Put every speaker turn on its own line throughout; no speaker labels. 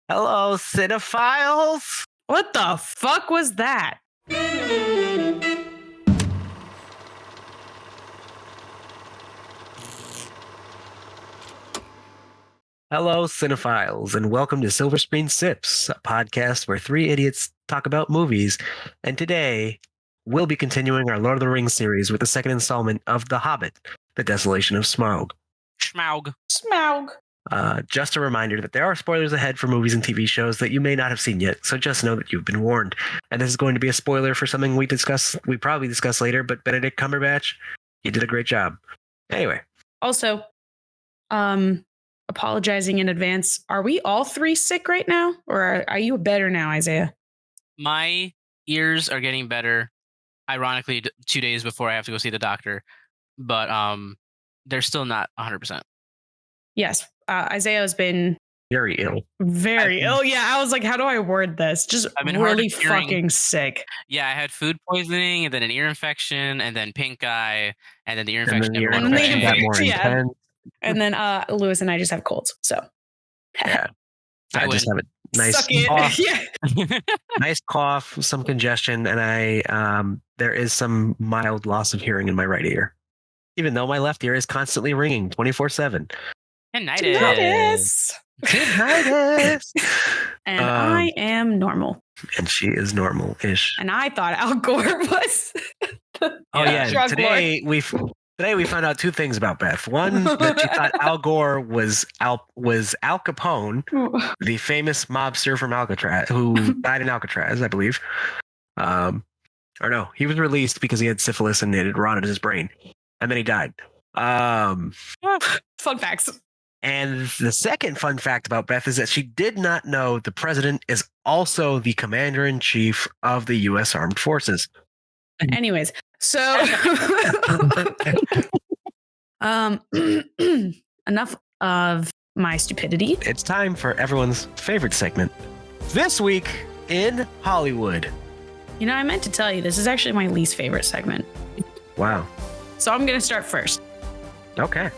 Hello, cinephiles.
What the fuck was that?
Hello, cinephiles, and welcome to Silver Screen Sips, a podcast where three idiots talk about movies. And today, we'll be continuing our Lord of the Rings series with the second installment of The Hobbit, The Desolation of Smaug.
Smaug.
Just a reminder that there are spoilers ahead for movies and TV shows that you may not have seen yet, so just know that you've been warned. And this is going to be a spoiler for something we probably discuss later, but Benedict Cumberbatch, you did a great job. Anyway.
Also, apologizing in advance. Are we all three sick right now? Or are you better now, Isaiah?
My ears are getting better, ironically, 2 days before I have to go see the doctor. But they're still not 100%.
Yes. Isaiah has been
very ill.
Very ill. Yeah, I was like, how do I word this? Just
I've been
really fucking sick.
Yeah, I had food poisoning and then an ear infection and then pink eye and then the ear infection.
Got more intense.
And then Lewis and I just have colds. So
yeah. I just have a nice cough. Nice cough, some congestion, and there is some mild loss of hearing in my right ear. Even though my left ear is constantly ringing 24/7.
Tinnitus. And I am normal.
And she is normal-ish.
And I thought Al Gore was.
Today we found out two things about Beth. One, that she thought Al Gore was Al Capone, the famous mobster from Alcatraz, who died in Alcatraz, I believe. Or no, he was released because he had syphilis and it had rotted his brain, and then he died.
Fun facts.
And the second fun fact about Beth is that she did not know the president is also the commander-in-chief of the U.S. Armed Forces.
Anyways, so enough of my stupidity.
It's time for everyone's favorite segment, This Week in Hollywood.
You know, I meant to tell you, this is actually my least favorite segment.
Wow.
So I'm going to start first.
Okay.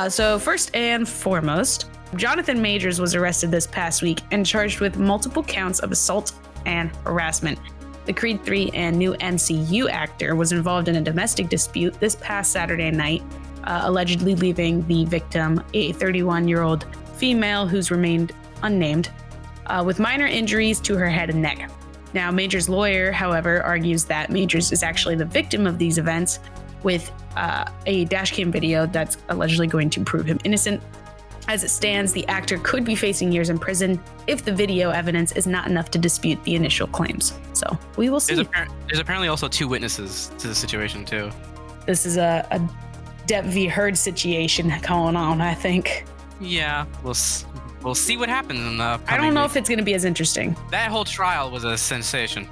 So first and foremost, Jonathan Majors was arrested this past week and charged with multiple counts of assault and harassment. The Creed 3 and new MCU actor was involved in a domestic dispute this past Saturday night, allegedly leaving the victim, a 31-year-old female who's remained unnamed, with minor injuries to her head and neck. Now, Majors' lawyer, however, argues that Majors is actually the victim of these events, with a dashcam video that's allegedly going to prove him innocent. As it stands, the actor could be facing years in prison if the video evidence is not enough to dispute the initial claims. So we will see.
There's apparently also two witnesses to the situation, too.
This is a Depp v. Heard situation going on, I think.
Yeah, we'll see what happens in the
I don't know if it's going to be as interesting.
That whole trial was a sensation.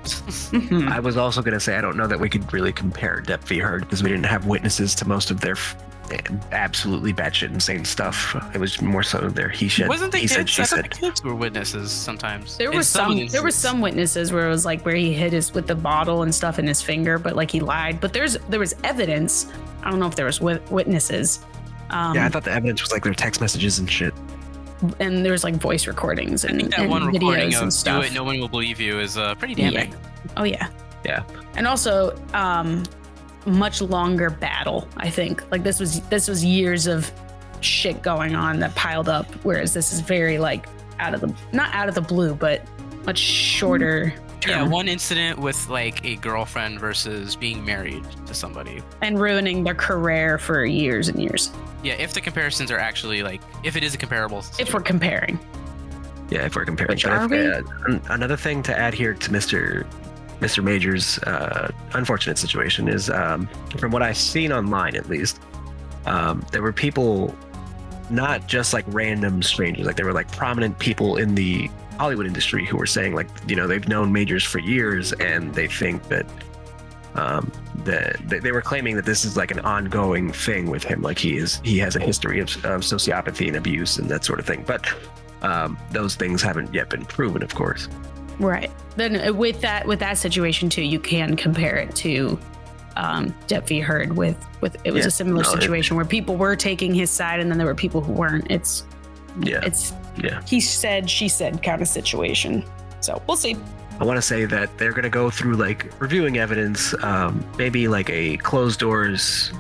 I was also going to say, I don't know that we could really compare Depp v. Heard because we didn't have witnesses to most of their absolutely batshit insane stuff. It was more so their he said,
wasn't the
he
kids?
said, she
I thought
said.
the kids were witnesses sometimes.
There were some witnesses where it was like where he hit with the bottle and stuff in his finger, but like he lied. But there was evidence. I don't know if there was witnesses.
Yeah, I thought the evidence was like their text messages and shit.
And there's like voice recordings and,
I think that
and
one recording
videos
of
and stuff.
Do It, No One Will Believe You is pretty damning.
Yeah. Oh, yeah.
Yeah.
And also, much longer battle, I think. Like this was years of shit going on that piled up, whereas this is very like not out of the blue, but much shorter term.
Yeah, one incident with like a girlfriend versus being married to somebody.
And ruining their career for years and years.
Yeah, if the comparisons are actually like, if it is a comparable situation.
If we're comparing.
Yeah, if we're comparing.
Which are we?
Another thing to add here to Mr. Major's unfortunate situation is, from what I've seen online at least, there were people, not just like random strangers, like there were like prominent people in the Hollywood industry who were saying like, you know, they've known Majors for years and they think that they were claiming that this is like an ongoing thing with him, like he has a history of sociopathy and abuse and that sort of thing, but those things haven't yet been proven, of course.
Right. Then with that situation too, you can compare it to Depp v. Heard with it was a similar situation where people were taking his side and then there were people who weren't. It's
Yeah.
It's
Yeah.
he said, she said kind of situation. So we'll see.
I want to say that they're going to go through like reviewing evidence, maybe like a closed doors,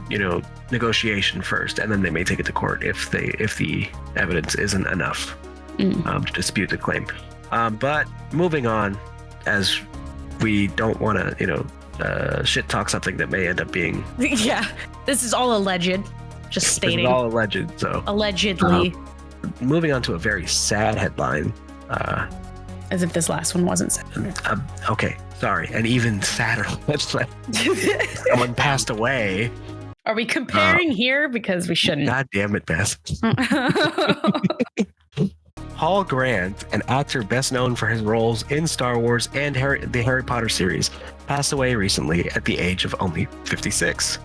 negotiation first, and then they may take it to court if the evidence isn't enough to dispute the claim. But moving on, as we don't want to, shit talk something that may end up being.
Yeah, this is all alleged. Just stating.
This is all alleged. So
allegedly.
Moving on to a very sad headline.
As if this last one wasn't sad.
Okay, sorry. An even sadder headline. Someone passed away.
Are we comparing here? Because we shouldn't.
God damn it, Beth. Paul Grant, an actor best known for his roles in Star Wars and the Harry Potter series, passed away recently at the age of only 56.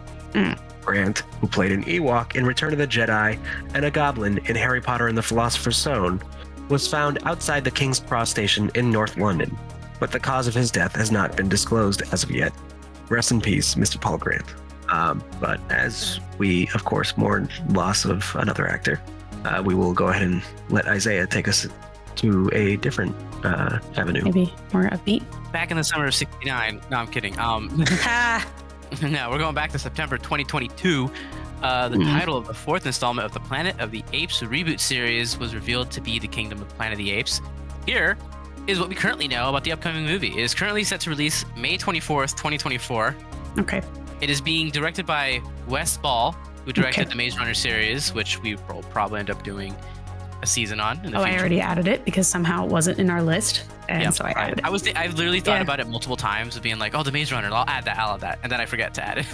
Grant, who played an Ewok in Return of the Jedi and a goblin in Harry Potter and the Philosopher's Stone, was found outside the King's Cross station in North London, but the cause of his death has not been disclosed as of yet. Rest in peace, Mr. Paul Grant. But as we, of course, mourn loss of another actor, we will go ahead and let Isaiah take us to a different avenue.
Maybe more upbeat.
Back in the summer of '69. No, I'm kidding. No, we're going back to September 2022. The title of the fourth installment of the Planet of the Apes reboot series was revealed to be The Kingdom of Planet of the Apes. Here is what we currently know about the upcoming movie. It is currently set to release May 24th, 2024.
Okay.
It is being directed by Wes Ball, who directed the Maze Runner series, which we will probably end up doing a season on in the future.
I already added it because somehow it wasn't in our list, and so I added it.
I've literally thought about it multiple times of being like, oh, the Maze Runner, I'll add that, and then I forget to add it.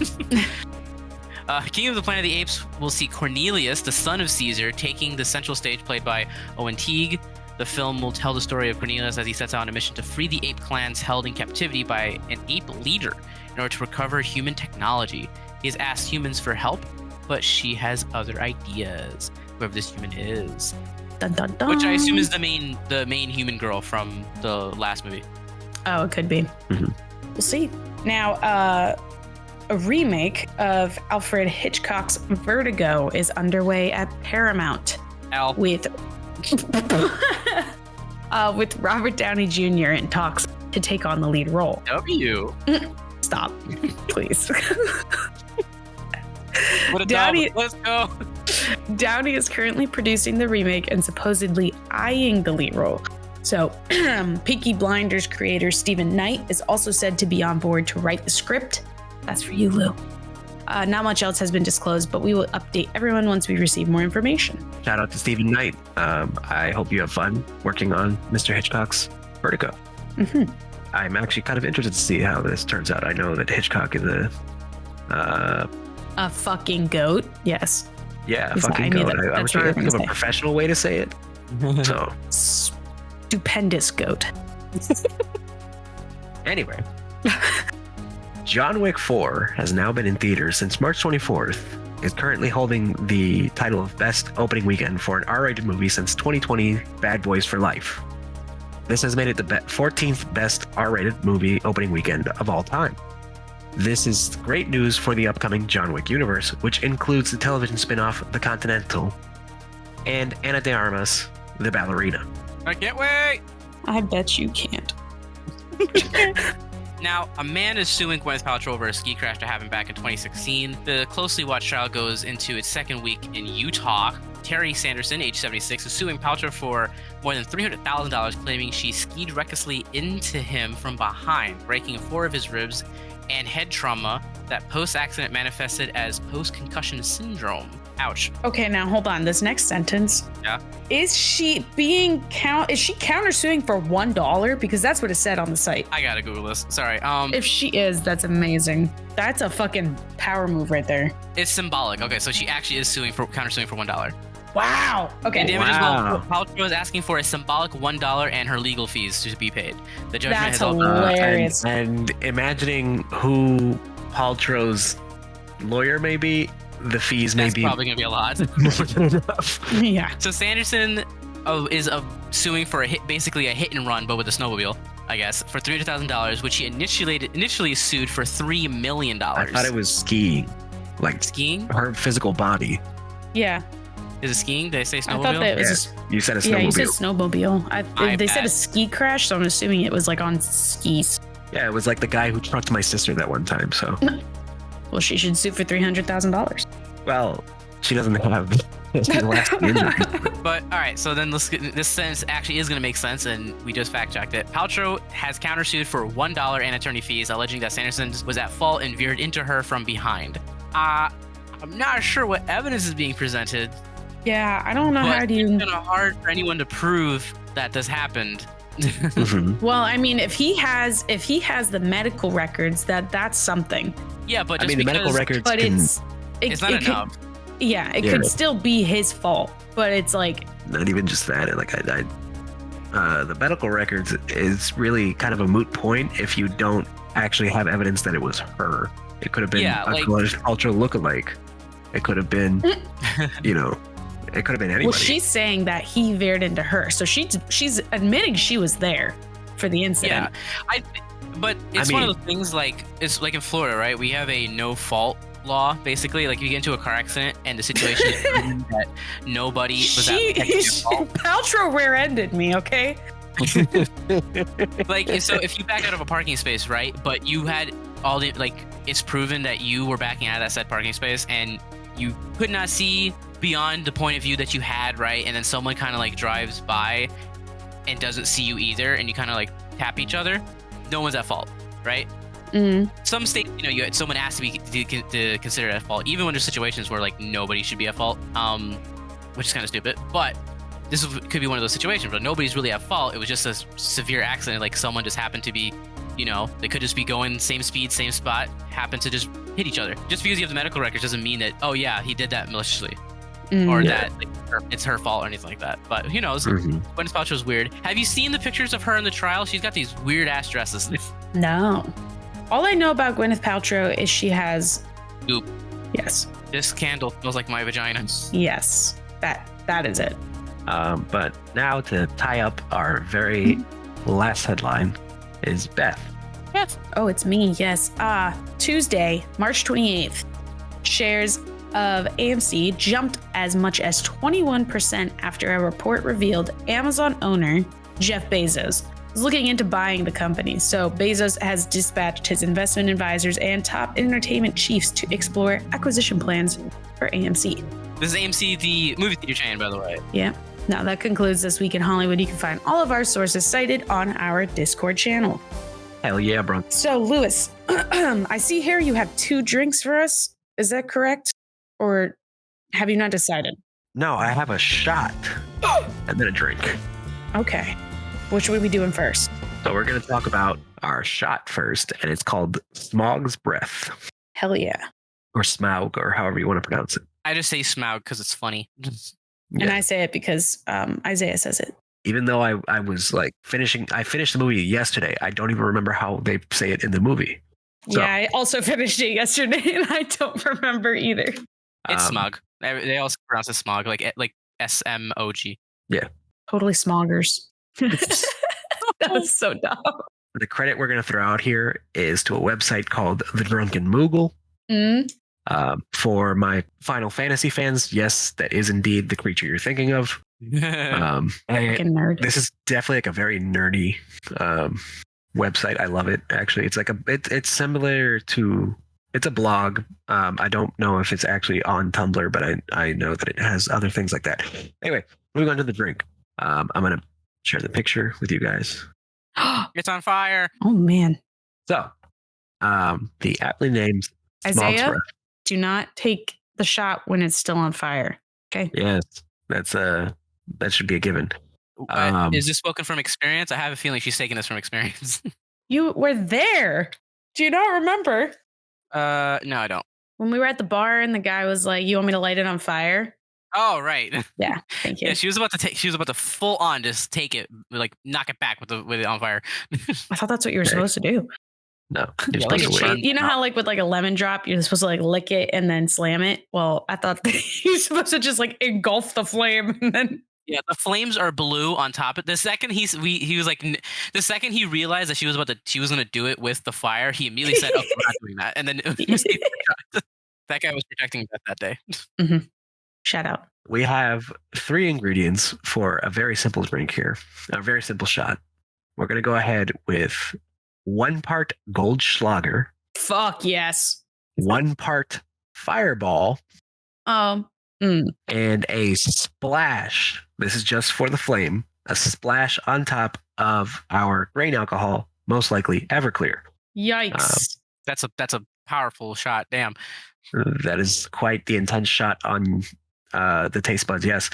King of the Planet of the Apes will see Cornelius, the son of Caesar, taking the central stage, played by Owen Teague. The film will tell the story of Cornelius as he sets out on a mission to free the ape clans held in captivity by an ape leader in order to recover human technology. He has asked humans for help, but she has other ideas, whoever this human is.
Dun, dun, dun.
Which I assume is the main human girl from the last movie.
Oh, it could be.
Mm-hmm.
We'll see. Now, a remake of Alfred Hitchcock's Vertigo is underway at Paramount with Robert Downey Jr. in talks to take on the lead role. Stop, please.
What a
Downey,
let's go.
Downey is currently producing the remake and supposedly eyeing the lead role. So, Peaky Blinders creator Stephen Knight is also said to be on board to write the script. That's for you, Lou. Not much else has been disclosed, but we will update everyone once we receive more information.
Shout out to Stephen Knight. I hope you have fun working on Mr. Hitchcock's Vertigo.
Mm-hmm.
I'm actually kind of interested to see how this turns out. I know that Hitchcock is a
fucking goat. Yes.
Yeah, a fucking goat. I was trying to think of a professional way to say it. So
stupendous goat.
Anyway. John Wick 4 has now been in theaters since March 24th. Is currently holding the title of Best Opening Weekend for an R-rated movie since 2020 Bad Boys for Life. This has made it the 14th best R-rated movie opening weekend of all time. This is great news for the upcoming John Wick universe, which includes the television spin-off The Continental and Ana de Armas, the ballerina.
I can't wait!
I bet you can't.
Now, a man is suing Gwyneth Paltrow over a ski crash that happened back in 2016. The closely watched trial goes into its second week in Utah. Terry Sanderson, age 76, is suing Paltrow for more than $300,000, claiming she skied recklessly into him from behind, breaking 4 of his ribs and head trauma that post-accident manifested as post-concussion syndrome. Ouch.
Okay, now hold on. This next sentence.
Yeah.
Is she countersuing for $1? Because that's what it said on the site.
I gotta Google this. Sorry.
If she is, that's amazing. That's a fucking power move right there.
It's symbolic. Okay, so she actually is countersuing for $1.
Wow. Okay.
The damages Paltrow is asking for a symbolic $1 and her legal fees to be paid. The judgment
That's
has
hilarious.
And imagining who Paltrow's lawyer may be, the fees may be
probably gonna be a lot.
more than enough.
Yeah.
So Sanderson is suing for basically a hit and run, but with a snowmobile, I guess, for $300,000, which he initially sued for $3 million.
I thought it was skiing, like
skiing,
her physical body.
Yeah.
Is it skiing? Did I say snowmobile?
I thought that it was
You said a snowmobile.
yeah, you said snowmobile.
My
They said
bad.
a ski crash, so I'm assuming it was like on skis.
Yeah, it was like the guy who trucked my sister that one time. So,
Well, she should sue for $300,000.
well, she doesn't have lasting injuries.
But all right, so then this sentence actually is going to make sense, and we just fact checked it. Paltrow has countersued for $1 and attorney fees, alleging that Sanderson was at fault and veered into her from behind. I'm not sure what evidence is being presented.
Yeah, I don't know
but
how do you.
It's kind of hard for anyone to prove that this happened.
Mhm.
Well, I mean, if he has the medical records, that's something.
Yeah, but
I
just
mean, the medical
because
records
But
can
it's not enough.
It
Yeah.
could still be his fault. But it's like,
not even just that. Like the medical records is really kind of a moot point if you don't actually have evidence that it was her. It could have been
Yeah,
a
like-
Gwyneth Paltrow lookalike. It could have been, you know, it could have been anybody.
well, she's saying that he veered into her, so she's admitting she was there for the incident.
Yeah, but it's one of those things like it's like in Florida, right? We have a no fault law, basically. Like if you get into a car accident and the situation is proven that nobody was at fault.
Paltrow rear-ended me, okay?
Like so, if you back out of a parking space, right? But you had all the like, it's proven that you were backing out of that said parking space and you could not see beyond the point of view that you had, right? And then someone kind of like drives by and doesn't see you either, and you kind of like tap each other. No one's at fault, right?
Mm.
Some states, someone has to be to consider it at fault, even when there's situations where like nobody should be at fault, which is kind of stupid. But could be one of those situations where nobody's really at fault. It was just a severe accident, like someone just happened to be, they could just be going same speed, same spot, happen to just hit each other. Just because you have the medical records doesn't mean that, oh yeah, he did that maliciously, or that like, it's her fault or anything like that. But who knows?
Mhm.
Gwyneth Paltrow's weird. Have you seen the pictures of her in the trial? She's got these weird ass dresses.
No. All I know about Gwyneth Paltrow is she has
Goop.
Yes.
This candle smells like my vagina.
Yes. That is it.
But now to tie up our very last headline is Beth.
Oh, it's me. Yes. Tuesday, March 28th, shares of AMC jumped as much as 21% after a report revealed Amazon owner Jeff Bezos was looking into buying the company. So Bezos has dispatched his investment advisors and top entertainment chiefs to explore acquisition plans for AMC.
This is AMC, the movie theater chain, by the way.
Yeah. Now that concludes This Week in Hollywood. You can find all of our sources cited on our Discord channel.
Hell yeah, bro.
So, Lewis, I see here you have 2 drinks for us. Is that correct? Or have you not decided?
No, I have a shot and then a drink.
Okay. Which are we doing first?
So we're going to talk about our shot first, and it's called Smaug's Breath,
Hell yeah.
or Smaug, or however you want to pronounce it.
I just say Smaug because it's funny.
And
Yeah.
I say it because Isaiah says it.
Even though I was like I finished the movie yesterday. I don't even remember how they say it in the movie. So,
Yeah, I also finished it yesterday and I don't remember either.
It's
um,
Smaug. They also pronounce it Smaug, like SMOG.
Totally smoggers. That was so dumb.
The credit we're going to throw out here is to a website called The Drunken Moogle.
Mm.
For my Final Fantasy fans, yes, that is indeed the creature you're thinking of. And
Fucking nerd.
this is definitely like a very nerdy website. I love it. Actually, it's like it's similar to, it's a blog. I don't know if it's actually on Tumblr, but I know that it has other things like that. Anyway, moving on to the drink. I'm gonna share the picture with you guys.
It's on fire.
Oh, man.
So, the aptly named Smaug's
Isaiah,
Breath.
do not take the shot when it's still on fire. Okay.
Yes, that should be a given.
Is this spoken from experience? I have a feeling she's taking this from experience.
You were there. Do you not remember?
No, I don't.
When we were at the bar and the guy was like, "You want me to light it on fire?"
Oh, right.
Yeah, thank you.
Yeah, she was about to full on just take it, like knock it back with it on fire.
I thought that's what you were supposed to do.
No,
Yeah,
you're
like
supposed
a
to
chain.
wait.
You know how like with like a lemon drop, you're supposed to like lick it and then slam it? Well, I thought that you're supposed to just like engulf the flame and then
Yeah, the flames are blue on top of. The second he was like, the second he realized that she was gonna do it with the fire, he immediately said, "Oh, I'm not doing that." And then that guy was protecting Beth that day.
Shout out.
We have 3 ingredients for a very simple drink here, a very simple shot. We're going to go ahead with 1 part Goldschlager,
Fuck yes.
1 part Fireball,
Mm.
and a splash. This is just for the flame. A splash on top of our grain alcohol, most likely Everclear.
Yikes.
That's a powerful shot. Damn.
That is quite the intense shot on the taste buds. Yes.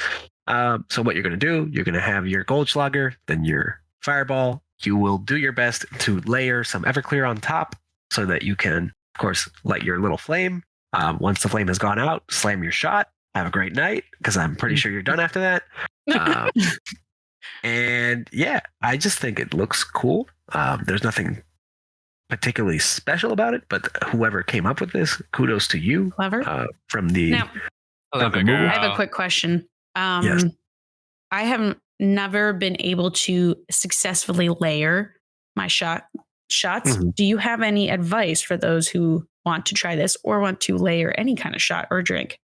So what you're going to do, you're going to have your Goldschlager, then your Fireball. You will do your best to layer some Everclear on top so that you can, of course, light your little flame. Once the flame has gone out, slam your shot. Have a great night, because I'm pretty sure you're done after that. And yeah, I just think it looks cool. There's nothing particularly special about it, but whoever came up with this, kudos to you.
Clever.
From the
Now,
Duncan movie.
I have a quick question.
Yes.
I have never been able to successfully layer my shots.
Mm-hmm.
Do you have any advice for those who want to try this or want to layer any kind of shot or drink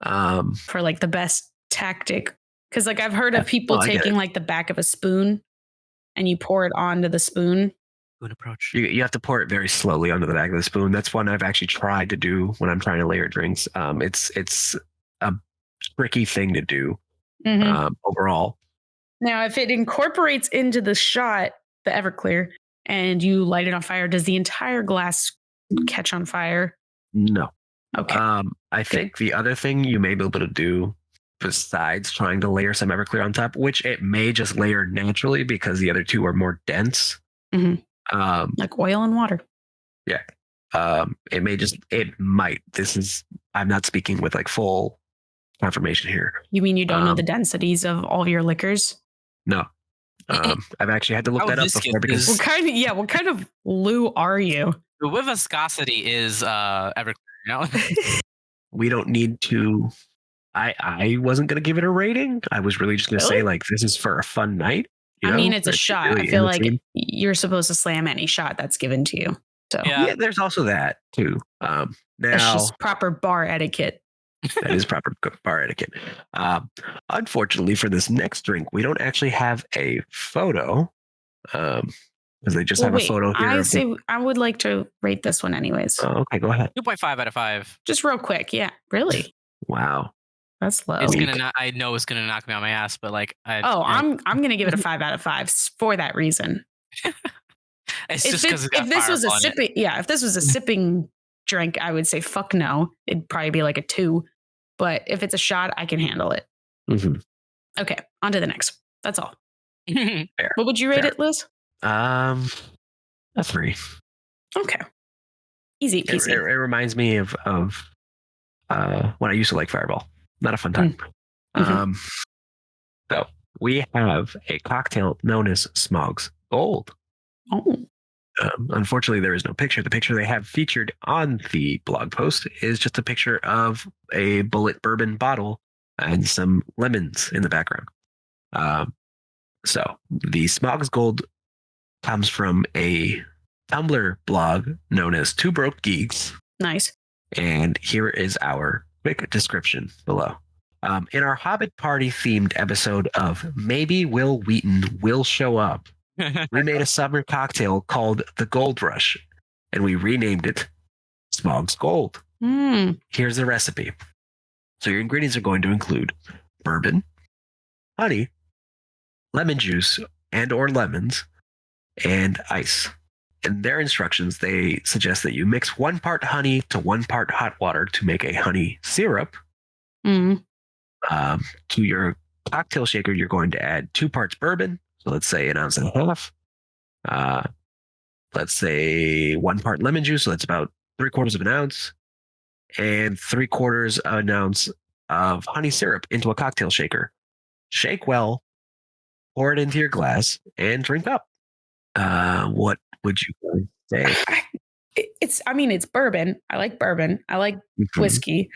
for like the best tactic? Because like I've heard of people taking like the back of a spoon and you pour it onto the spoon.
Good approach.
You have to pour it very slowly onto the back of the spoon. That's one I've actually tried to do when I'm trying to layer drinks. It's a tricky thing to do overall.
Now, if it incorporates into the shot, the Everclear, and you light it on fire, does the entire glass catch on fire?
No.
Okay.
I think the other thing you may be able to do, besides trying to layer some Everclear on top, which it may just layer naturally because the other 2 are more dense.
Mm-hmm. Like oil and water.
Yeah. It might. I'm not speaking with like full confirmation here.
You mean you don't know the densities of all your liquors?
No. I've actually had to look that up before because
what kind of Lou are you?
The viscosity is Everclear, you know?
We don't need to. I wasn't going to give it a rating. I was really just going to say like this is for a fun night.
I mean, it's a shot. Really I feel like you're supposed to slam any shot that's given to you. So
yeah, there's also that too. Now
that's just proper bar etiquette.
That is proper bar etiquette. Unfortunately, for this next drink, we don't actually have a photo because they just have a photo here.
I would like to rate this one anyways.
Oh, okay, go ahead.
2.5 out of 5.
Just real quick. Yeah, really.
Wow.
That's low.
I know it's gonna knock me on my ass, but like,
I'm gonna give it a 5 out of 5 for that reason.
It's just because
if this was a sipping, if this was a sipping drink, I would say fuck no. It'd probably be like a 2. But if it's a shot, I can handle it.
Mm-hmm.
Okay, on to the next. That's all.
Fair.
What would you rate it, Liz?
A 3.
Okay. Easy peasy.
It reminds me of when I used to like Fireball. Not a fun time. Mm-hmm. So we have a cocktail known as Smaug's Gold.
Oh.
Unfortunately, there is no picture. The picture they have featured on the blog post is just a picture of a bullet bourbon bottle and some lemons in the background. So the Smaug's Gold comes from a Tumblr blog known as Two Broke Geeks.
Nice.
And here is our quick description below. In our Hobbit party themed episode of Maybe Will Wheaton Will Show Up, we made a summer cocktail called the Gold Rush, and we renamed it Smaug's Gold. Here's the recipe. So your ingredients are going to include bourbon, honey, lemon juice and or lemons, and ice. In their instructions, they suggest that you mix 1 part honey to 1 part hot water to make a honey syrup. To your cocktail shaker, you're going to add 2 parts bourbon. So let's say 1.5 ounces. Let's say 1 part lemon juice. So that's about 3/4 of an ounce. And 3/4 of an ounce of honey syrup into a cocktail shaker. Shake well, pour it into your glass, and drink up. What would you say?
It's bourbon. I like bourbon. I like whiskey.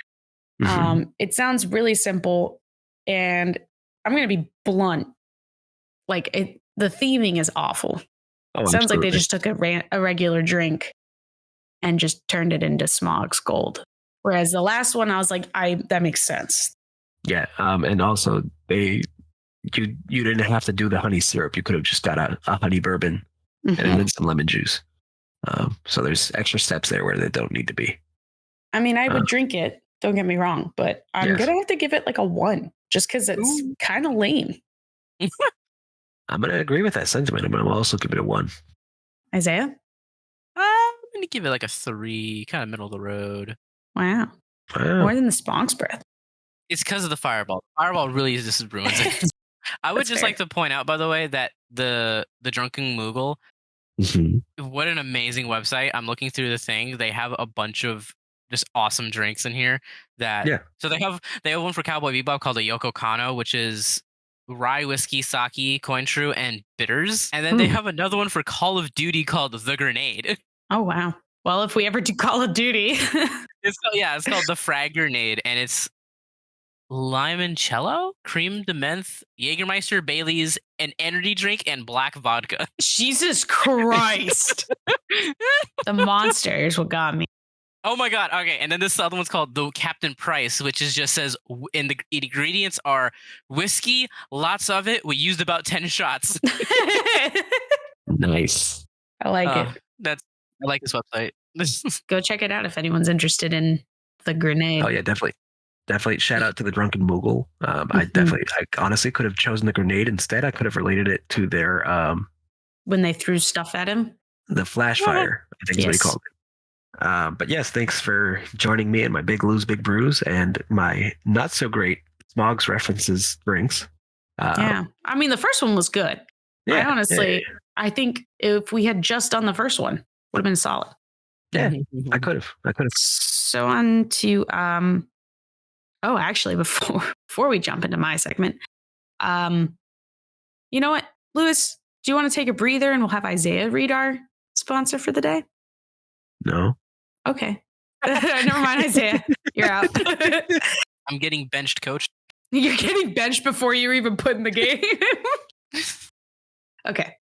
It sounds really simple, and I'm going to be blunt. Like the theming is awful. It sounds like they just took a regular drink and just turned it into Smaug's Gold. Whereas the last one, I was like, that makes sense.
Yeah. And also you didn't have to do the honey syrup. You could have just got a honey bourbon and then some lemon juice. So there's extra steps there where they don't need to be.
I mean, I would drink it. Don't get me wrong, but I'm gonna have to give it like a 1, just because it's kind of lame.
I'm gonna agree with that sentiment. I'm gonna also give it a 1.
Isaiah?
I'm gonna give it like a 3, kind of middle of the road.
Wow. More than the Smoug's breath.
It's because of the Fireball. Fireball really just ruins it. I would just like to point out, by the way, that the Drunken Moogle, what an amazing website. I'm looking through the thing. They have a bunch of just awesome drinks in here. So they have one for Cowboy Bebop called a Yoko Kano, which is rye whiskey, sake, cointreau, and bitters. And then they have another one for Call of Duty called the Grenade.
Oh wow. Well, if we ever do Call of Duty.
It's called the Frag Grenade, and it's limoncello, cream de menthe, Jägermeister, Bailey's, an energy drink, and black vodka.
Jesus Christ. The monster is what got me.
Oh my god. Okay, and then this other one's called the Captain Price, which just says, and the ingredients are whiskey, lots of it. We used about 10 shots.
Nice.
I like it.
I like this website.
Go check it out if anyone's interested in the grenade.
Oh yeah, definitely. Shout out to the Drunken Moogle. I honestly could have chosen the grenade instead. I could have related it to their
when they threw stuff at him.
The flash fire, I think is what he called it. But yes, thanks for joining me in my Big Lou's Big Brews and my not so great Smaug's references drinks.
I mean, the first one was good. I honestly, I think if we had just done the first one, would have been solid.
Yeah, I could have.
So on to actually, before we jump into my segment, you know what, Lewis, do you want to take a breather and we'll have Isaiah read our sponsor for the day?
No.
Okay. Never mind, Isaiah. You're out.
I'm getting benched, coach.
You're getting benched before you're even put in the game. Okay.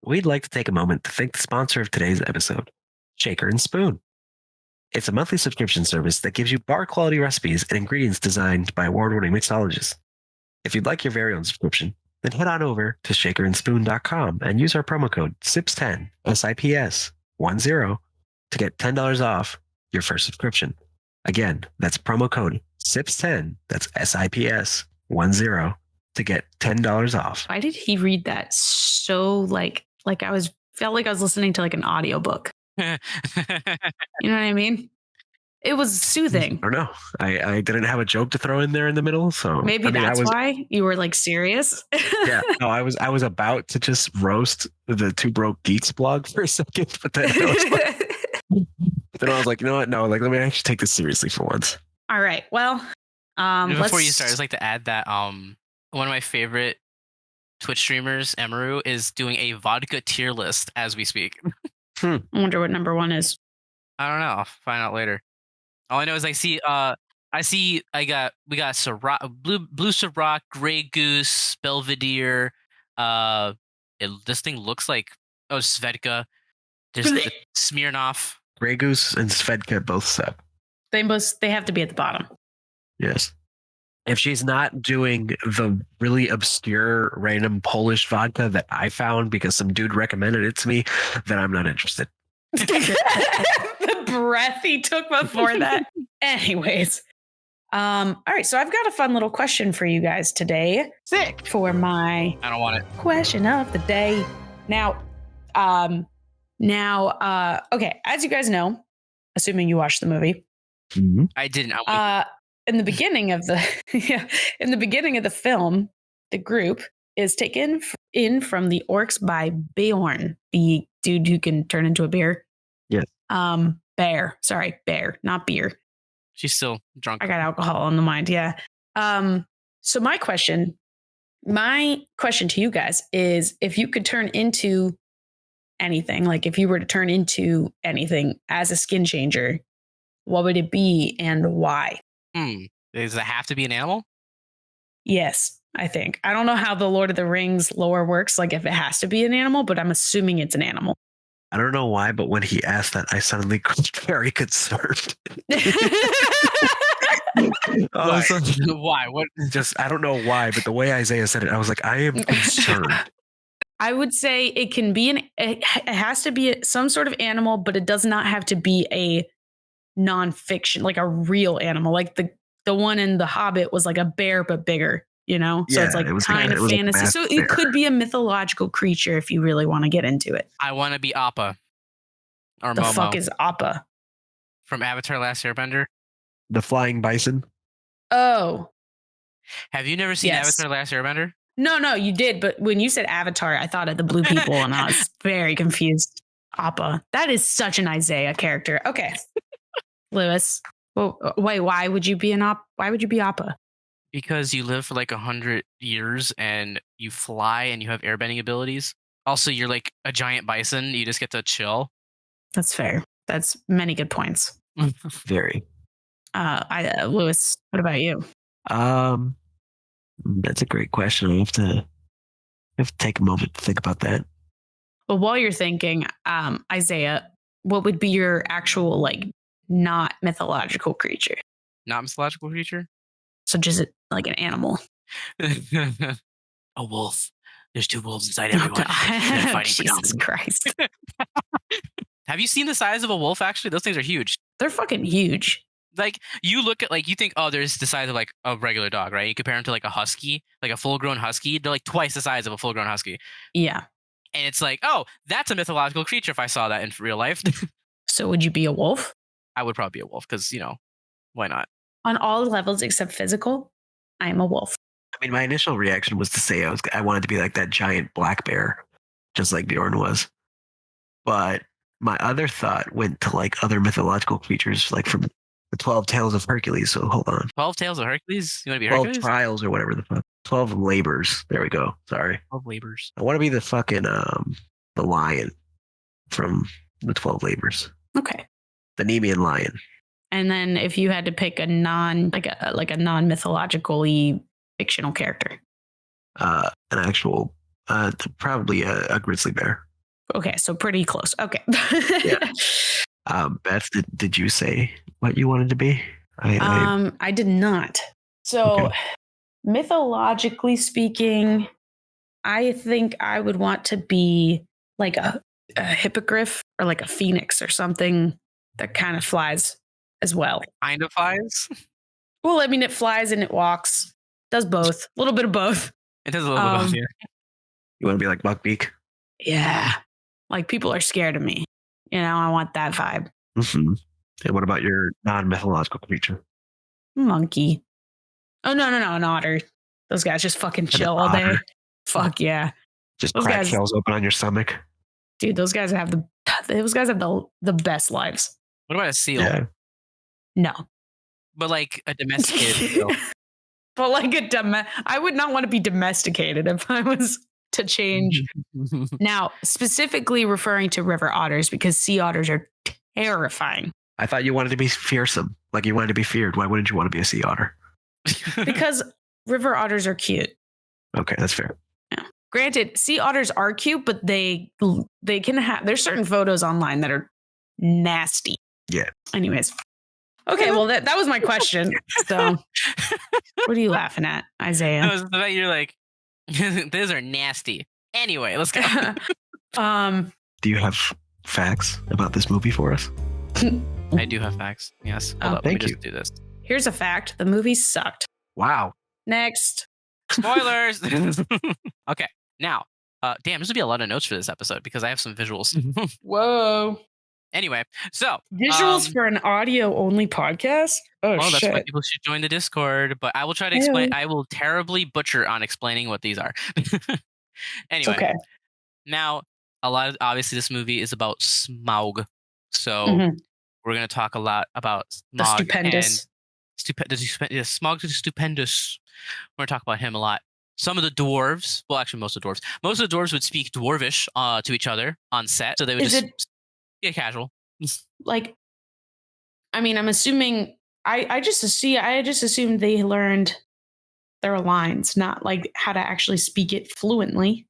We'd like to take a moment to thank the sponsor of today's episode, Shaker and Spoon. It's a monthly subscription service that gives you bar quality recipes and ingredients designed by award-winning mixologists. If you'd like your very own subscription, then head on over to shakerandspoon.com and use our promo code SIPS10, SIPS10, to get $10 off your first subscription. Again, that's promo code SIPS10, that's SIPS10, to get $10 off.
Why did he read that so like felt like I was listening to like an audiobook? You know what I mean? It was soothing.
I don't know. I didn't have a joke to throw in there in the middle, so
maybe that's why you were like serious.
Yeah, no, I was about to just roast the Two Broke Geeks blog for a second, but then I was like, you know what? No, like let me actually take this seriously for once.
All right. Well,
before you start, I'd like to add that one of my favorite Twitch streamers, Emaru, is doing a vodka tier list as we speak.
I wonder what number 1 is.
I don't know. I'll find out later. All I know is we got Ciroc, blue Ciroc, Grey Goose, Belvedere. This thing looks like Svedka. There's the Smirnoff.
Grey Goose and Svedka both suck.
They have to be at the bottom.
Yes. If she's not doing the really obscure random Polish vodka that I found because some dude recommended it to me, then I'm not interested.
The breath he took before that. Anyways. All right. So I've got a fun little question for you guys today.
Sick.
For my
I don't want it.
Question of the day. Now, okay. As you guys know, assuming you watched the movie.
Mm-hmm.
I didn't.
In the beginning of the film, the group is taken in from the orcs by Bjorn, the dude who can turn into a bear.
Yes.
Bear, not beer.
She's still drunk.
I got alcohol on the mind. Yeah. So my question to you guys is, if you could turn into anything, like if you were to turn into anything as a skin changer, what would it be and why?
Does it have to be an animal?
Yes, I think. I don't know how the Lord of the Rings lore works, like if it has to be an animal, but I'm assuming it's an animal.
I don't know why, but when he asked that, I suddenly got very concerned.
Why? What?
Just I don't know why, but the way Isaiah said it, I was like, I am concerned.
I would say it can be it has to be some sort of animal, but it does not have to be a nonfiction, like a real animal. Like the one in The Hobbit was like a bear, but bigger, you know? So
Yeah,
it's like
it was
kind
kinda-
of
it was like a
fantasy.
masked
So
bear.
it could be a mythological creature if you really want to get into it.
I want to be Appa or
The
Momo
fuck is Appa?
from Avatar: Last Airbender.
The flying bison.
Oh,
Have you never seen
Yes.
Avatar: Last Airbender?
no, you did. But when you said Avatar, I thought of the blue people and I was very confused. Appa. That is such an Isaiah character. Okay. Lewis. Well, wait, why would you be why would you be Appa?
Because you live for like 100 years and you fly and you have airbending abilities. Also, you're like a giant bison. You just get to chill.
That's fair. That's many good points.
Very.
Lewis, what about you?
That's a great question. I have to take a moment to think about that.
Well, while you're thinking, Isaiah, what would be your actual like not mythological creature?
Not mythological creature.
So just like an animal.
A wolf. There's 2 wolves inside
Oh,
everyone. They're fighting for
Jesus
dominance.
Christ.
Have you seen the size of a wolf? Actually, those things are huge.
They're fucking huge.
Like you look at like you think, oh, there's the size of like a regular dog, right? You compare them to like a husky, like a full-grown husky. They're like twice the size of a full-grown husky.
Yeah.
And it's like, oh, that's a mythological creature. If I saw that in real life,
So would you be a wolf?
I would probably be a wolf because why not?
On all levels except physical, I am a wolf.
I mean, my initial reaction was to say I wanted to be like that giant black bear, just like Bjorn was. But my other thought went to like other mythological creatures, like from the 12 Tales of Hercules. So hold on.
12 Tales of Hercules? You want to be
12
Hercules?
Trials or whatever the fuck. 12 Labors. There we go. Sorry.
12 Labors.
I want to be the fucking the lion from the 12 Labors.
Okay.
The Nemean lion.
And then if you had to pick a non mythologically fictional character.
An actual probably a grizzly bear.
Okay, so pretty close. Okay.
Beth, did you say what you wanted to be?
I did not. So
Okay.
mythologically speaking, I think I would want to be like a hippogriff or like a phoenix or something that kind of flies as well.
Kind of flies.
Well, I mean, it flies and it walks, does both, a little bit of both.
It does a little bit of yeah.
You want to be like Buckbeak?
Yeah. Like people are scared of me. You know, I want that vibe.
Mm-hmm. And what about your non-mythological creature?
Monkey. Oh, no, an otter. Those guys just fucking chill all day.
otter.
Fuck yeah.
Just
Those
crack
guys-
shells open on your stomach.
Dude, those guys have the best lives.
What about a seal?
Yeah.
No.
But like a domesticated seal.
But like I would not want to be domesticated if I was to change. Now, specifically referring to river otters because sea otters are terrifying.
I thought you wanted to be fearsome. Like you wanted to be feared. Why wouldn't you want to be a sea otter?
Because river otters are cute.
Okay, that's fair.
Granted, sea otters are cute, but they can have there's certain photos online that are nasty.
Yeah.
Anyways. Okay, well that was my question. So what are you laughing at, Isaiah?
No, it's the fact you're like, those are nasty. Anyway, let's go.
Do you have facts about this movie for us?
I do have facts. Yes. Hold up.
thank
Let me
you.
just do this.
Here's a fact. The movie sucked.
Wow.
Next.
Spoilers. Okay. Now, damn, this would be a lot of notes for this episode because I have some visuals.
Whoa.
Anyway, so
Visuals for an audio only podcast? Oh,
well, that's why
shit.
people should join the Discord. But I will try to explain. I will terribly butcher on explaining what these are. Anyway,
Okay.
now obviously this movie is about Smaug, so
Mhm.
we're going to talk a lot about
The
Smaug
stupendous.
Smaug the Stupendous. We're going to talk about him a lot. Some of the dwarves, well, actually, most of the dwarves would speak dwarvish to each other on set, so they would
Is
just
it
get casual.
like? I mean, I'm assuming. I just assumed they learned their lines, not like how to actually speak it fluently.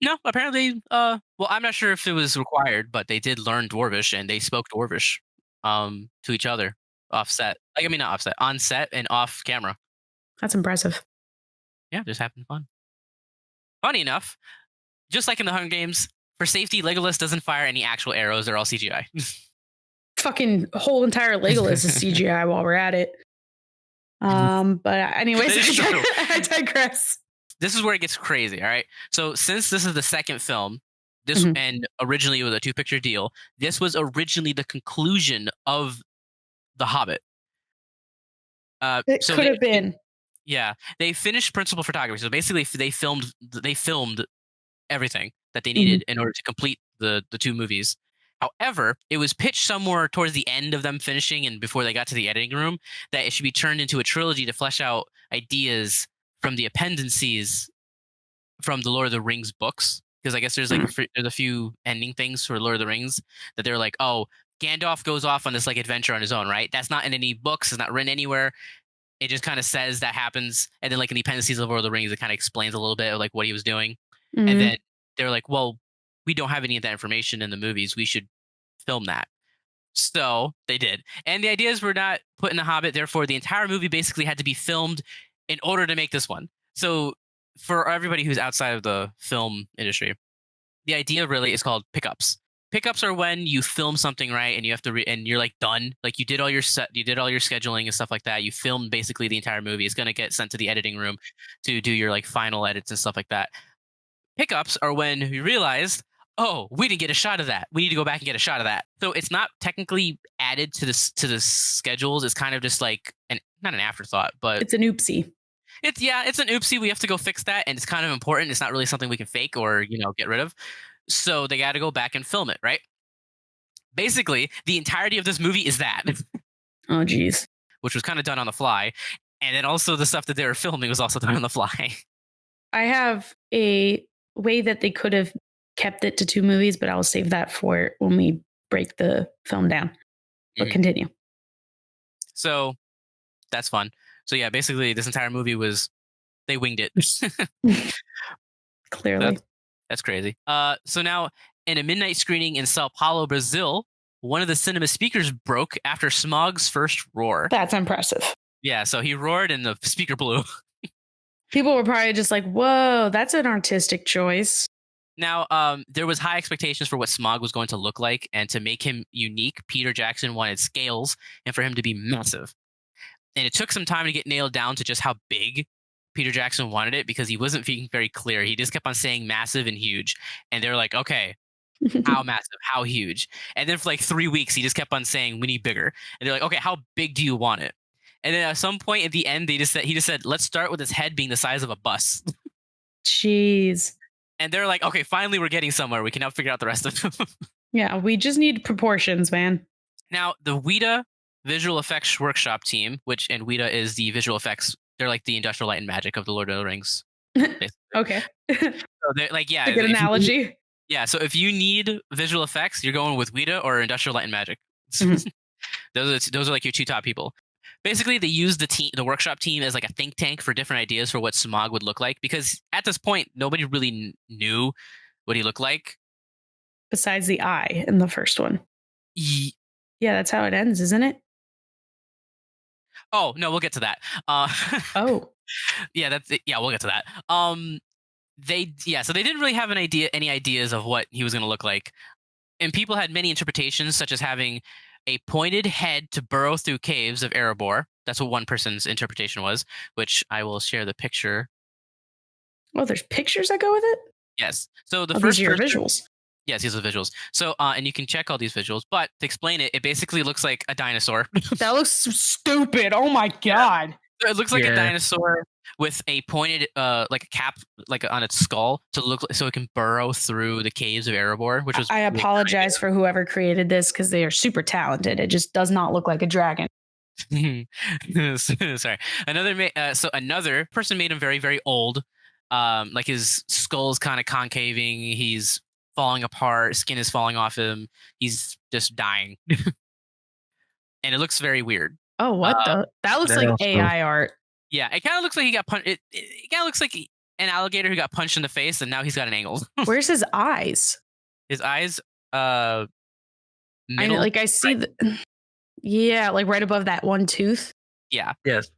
No, apparently, well, I'm not sure if it was required, but they did learn Dwarvish and they spoke Dwarvish, to each other offset. Like, I mean, not offset, on set and off camera.
That's impressive.
Yeah, just having fun. Funny enough, just like in the Hunger Games, for safety, Legolas doesn't fire any actual arrows. They're all CGI.
Fucking whole entire Legolas is CGI while we're at it. But anyways,
That is true.
I digress.
This is where it gets crazy, all right? So since this is the second film, this
Mhm.
and originally it was a 2-picture deal, this was originally the conclusion of The Hobbit.
It
So
could
they,
have been.
yeah, they finished principal photography. So basically, they filmed everything that they needed in order to complete the 2 movies. However, it was pitched somewhere towards the end of them finishing and before they got to the editing room that it should be turned into a trilogy to flesh out ideas from the appendices from the Lord of the Rings books. Because I guess there's like there's a few ending things for Lord of the Rings that they're like, oh, Gandalf goes off on this like adventure on his own, right? That's not in any books. It's not written anywhere. It just kind of says that happens, and then like in the appendices of Lord of the Rings, it kind of explains a little bit of like what he was doing, and then they're like, well, we don't have any of that information in the movies. We should film that. So they did, and the ideas were not put in The Hobbit. Therefore, the entire movie basically had to be filmed in order to make this one. So for everybody who's outside of the film industry, the idea really is called pickups. Pickups are when you film something, right, and you have to and you're like done, like you did all your scheduling and stuff like that. You filmed basically the entire movie. It's going to get sent to the editing room to do your like final edits and stuff like that. Pickups are when you realized, oh, we didn't get a shot of that. We need to go back and get a shot of that. So it's not technically added to the schedules. It's kind of just like not an afterthought, but
It's an oopsie.
it's an oopsie. We have to go fix that, and it's kind of important. It's not really something we can fake or get rid of. So they got to go back and film it, right? Basically, the entirety of this movie is that,
Oh, geez.
which was kind of done on the fly, and then also the stuff that they were filming was also done on the fly.
I have a way that they could have kept it to 2 movies, but I'll save that for when we break the film down. But continue.
So that's fun. So yeah, basically this entire movie was they winged it.
Clearly.
That's crazy. So now in a midnight screening in Sao Paulo, Brazil, one of the cinema speakers broke after Smaug's first roar.
That's impressive.
Yeah, so he roared and the speaker blew.
People were probably just like, whoa, that's an artistic choice.
Now, there was high expectations for what Smaug was going to look like, and to make him unique, Peter Jackson wanted scales and for him to be massive. And it took some time to get nailed down to just how big Peter Jackson wanted it, because he wasn't being very clear. He just kept on saying massive and huge. And they were like, okay, how massive, how huge? And then for like 3 weeks, he just kept on saying, we need bigger. And they're like, okay, how big do you want it? And then at some point at the end, he just said, let's start with his head being the size of a bus.
Jeez.
And they're like, okay, finally we're getting somewhere. We can now figure out the rest of them.
Yeah, we just need proportions, man.
Now, the WITA Visual Effects Workshop team, and WITA is the visual effects, they're like the Industrial Light and Magic of the Lord of the Rings.
Okay.
So they're like, yeah.
A good analogy.
So if you need visual effects, you're going with WITA or Industrial Light and Magic. Those are like your 2 top people. Basically, they used the workshop team as like a think tank for different ideas for what Smaug would look like, because at this point, nobody really knew what he looked like.
Besides the eye in the first one. Yeah, that's how it ends, isn't it?
Oh, no, we'll get to that.
Oh.
Yeah, that's it. Yeah, we'll get to that. So they didn't really have any ideas of what he was going to look like. And people had many interpretations, such as having a pointed head to burrow through caves of Erebor. That's what one person's interpretation was, which I will share the picture.
Oh, there's pictures that go with it?
Yes. So the first
these are your visuals.
Yes, these are the visuals. So, and you can check all these visuals, but to explain it, it basically looks like a dinosaur.
That looks so stupid. Oh my God.
It looks like a dinosaur with a pointed, like a cap, like on its skull, to look so it can burrow through the caves of Erebor. Which was
I apologize for whoever created this, because they are super talented. It just does not look like a dragon.
Sorry. Another person made him very, very old. Like his skull's kind of concaving. He's falling apart. Skin is falling off him. He's just dying, and it looks very weird.
Oh, what the? That looks like AI art.
Yeah, it kind of looks like he got punched. It kind of looks like an alligator who got punched in the face, and now he's got an angle.
Where's his eyes?
His eyes,
I
middle.
know, like I see yeah, like right above that one tooth.
Yeah.
Yes.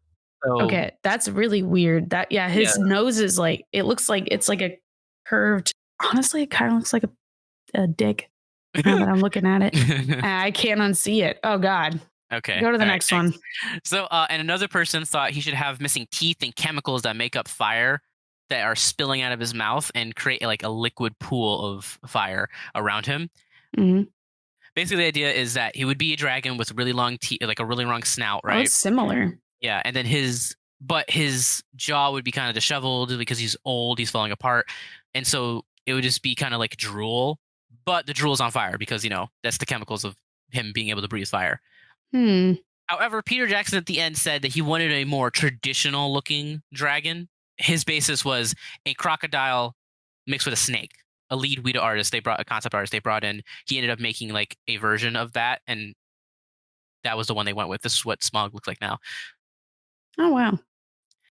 So,
Okay, that's really weird. His nose is like, it looks like it's like a curved. Honestly, it kind of looks like a dick. Now that I'm looking at it, I can't unsee it. Oh God.
Okay.
Go to the
All right,
next one.
So, and another person thought he should have missing teeth and chemicals that make up fire that are spilling out of his mouth and create like a liquid pool of fire around him.
Mhm.
Basically, the idea is that he would be a dragon with really long teeth, like a really long snout,
Oh,
right?
it's similar.
Yeah, and then his jaw would be kind of disheveled because he's old, he's falling apart, and so it would just be kind of like drool, but the drool's on fire because that's the chemicals of him being able to breathe fire. However, Peter Jackson at the end said that he wanted a more traditional looking dragon. His basis was a crocodile mixed with a snake. A lead Weta artist, a concept artist they brought in. He ended up making like a version of that, and that was the one they went with. This is what Smaug looks like now.
Oh wow.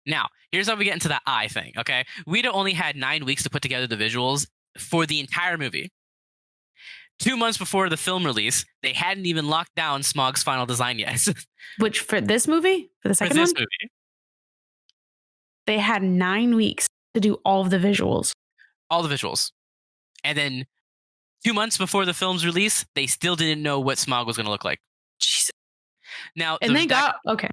Now, here's how we get into that eye thing, okay? Weta only had 9 weeks to put together the visuals for the entire movie. 2 months before the film release, they hadn't even locked down Smaug's final design yet.
Which for this movie? For the second one?
Movie.
They had 9 weeks to do all of the visuals.
All the visuals. And then 2 months before the film's release, they still didn't know what Smaug was going to look like.
Jesus.
Now,
And okay.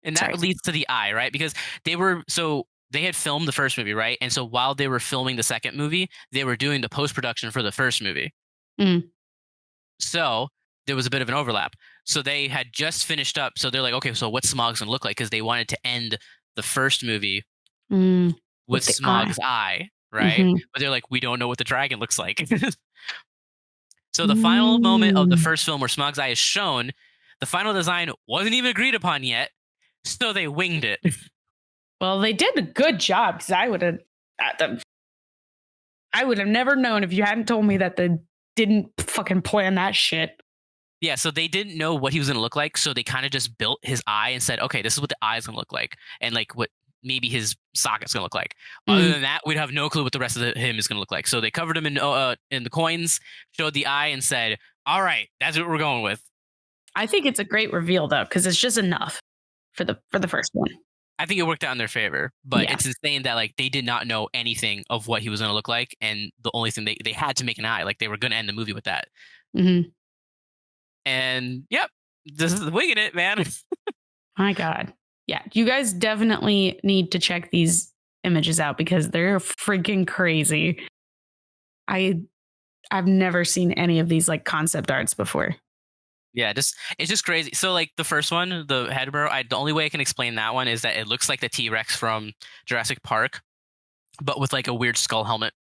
And that leads to the eye, right? Because they had filmed the first movie, right? And so while they were filming the second movie, they were doing the post-production for the first movie. So there was a bit of an overlap. So they had just finished up. So they're like, okay, so what's Smaug's going to look like? Because they wanted to end the first movie with Smaug's eye, right? But they're like, we don't know what the dragon looks like. So the final moment of the first film where Smaug's eye is shown, the final design wasn't even agreed upon yet. So they winged it.
Well, they did a good job because I would have never known if you hadn't told me that they didn't fucking plan that shit.
Yeah, so they didn't know what he was going to look like. So they kind of just built his eye and said, okay, this is what the eye is going to look like. And like what maybe his socket's going to look like. Other than that, we'd have no clue what the rest of him is going to look like. So they covered him in the coins, showed the eye and said, all right, that's what we're going with.
I think it's a great reveal though, because it's just enough for the first one.
I think it worked out in their favor, but it's insane that like they did not know anything of what he was going to look like, and the only thing they had to make an eye, like they were going to end the movie with that. And yep, this is winging it, man.
My God, yeah, you guys definitely need to check these images out because they're freaking crazy. I've never seen any of these like concept arts before.
Yeah, it's just crazy. So like the first one, the Hedborough, the only way I can explain that one is that it looks like the T-Rex from Jurassic Park, but with like a weird skull helmet.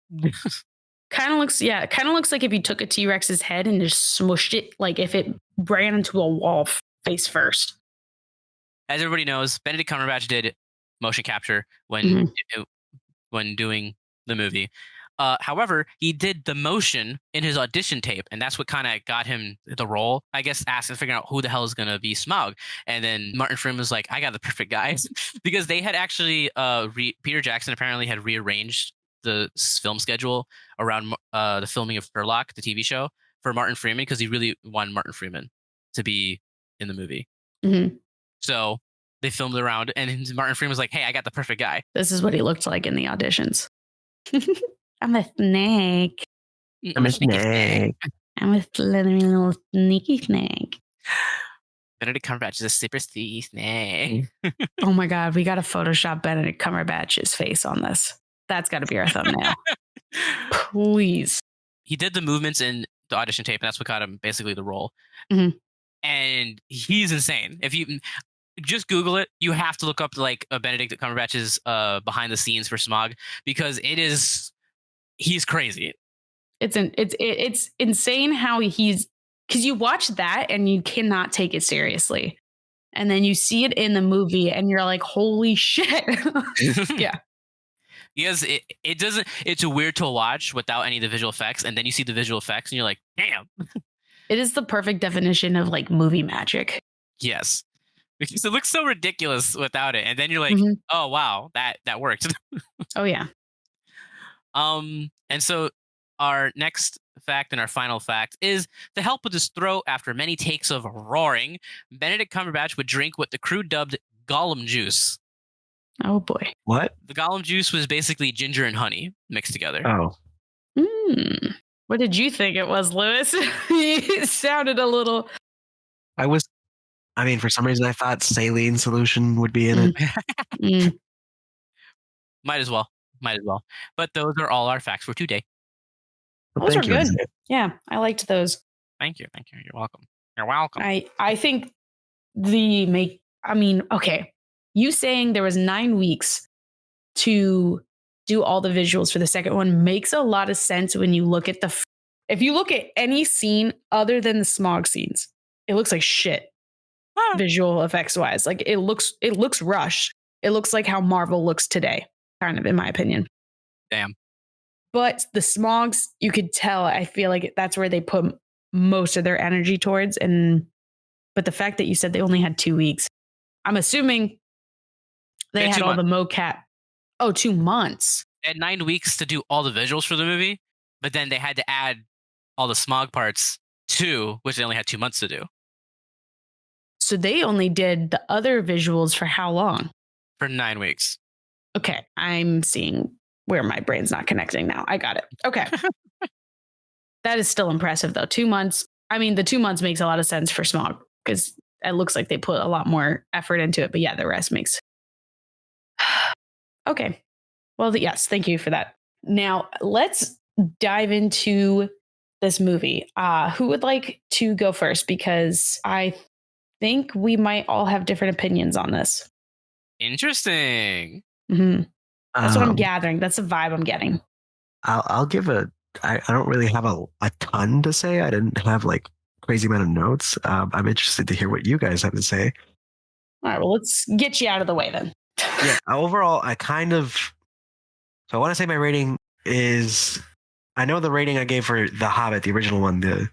Kind of looks like if you took a T-Rex's head and just smushed it, like if it ran into a wall face first.
As everybody knows, Benedict Cumberbatch did motion capture when doing the movie. However, he did the motion in his audition tape, and that's what kind of got him the role, I guess, asking, figuring out who the hell is going to be Smaug. And then Martin Freeman was like, I got the perfect guy. Because they had actually, Peter Jackson apparently had rearranged the film schedule around the filming of Sherlock, the TV show, for Martin Freeman, because he really wanted Martin Freeman to be in the movie. So they filmed around, and Martin Freeman was like, hey, I got the perfect guy.
This is what he looked like in the auditions. I'm a snake.
I'm a snake.
I'm a slithery little sneaky snake.
Benedict Cumberbatch is a super sneaky snake.
Oh my God, we got to Photoshop Benedict Cumberbatch's face on this. That's got to be our thumbnail. Please.
He did the movements in the audition tape, and that's what got him basically the role. And he's insane. If you just Google it, you have to look up like Benedict Cumberbatch's behind the scenes for Smaug, because he's crazy.
It's insane how because you watch that and you cannot take it seriously, and then you see it in the movie and you're like, holy shit. Yeah.
Because it's weird to watch without any of the visual effects, and then you see the visual effects and you're like, damn.
It is the perfect definition of like movie magic.
Yes. Because it looks so ridiculous without it. And then you're like, oh wow, that worked.
Oh yeah.
And so our next fact and our final fact is to help with his throat after many takes of roaring, Benedict Cumberbatch would drink what the crew dubbed Gollum juice.
Oh boy.
What?
The Gollum juice was basically ginger and honey mixed together.
Oh,
What did you think it was, Lewis? You sounded a little.
I mean, for some reason, I thought saline solution would be in it.
Might as well. But those are all our facts for today.
Well,
Those
thank
are
you,
good.
Isaiah.
Yeah, I liked those.
Thank you. You're welcome.
I think okay. You saying there was 9 weeks to do all the visuals for the second one makes a lot of sense when you look at if you look at any scene other than the Smaug scenes, it looks like shit. Visual effects wise. Like it looks rushed. It looks like how Marvel looks today, kind of, in my opinion.
Damn.
But the Smogs, you could tell, I feel like that's where they put most of their energy towards. But the fact that you said they only had 2 weeks, I'm assuming they had all the mocap. Oh, 2 months.
They had 9 weeks to do all the visuals for the movie, but then they had to add all the Smaug parts too, which they only had 2 months to do.
So they only did the other visuals for how long?
For 9 weeks.
Okay, I'm seeing where my brain's not connecting now. I got it. Okay. That is still impressive, though. 2 months. I mean, the 2 months makes a lot of sense for Smaug because it looks like they put a lot more effort into it. But yeah, the rest makes. Okay. Well, yes, thank you for that. Now, let's dive into this movie. Who would like to go first? Because I think we might all have different opinions on this.
Interesting.
Mm-hmm. That's what I'm gathering. That's the vibe I'm getting.
I'll give I don't really have a ton to say. I didn't have like crazy amount of notes. I'm interested to hear what you guys have to say.
All right, well, let's get you out of the way then.
Yeah, overall, so I want to say my rating is, I know the rating I gave for The Hobbit, the original one, the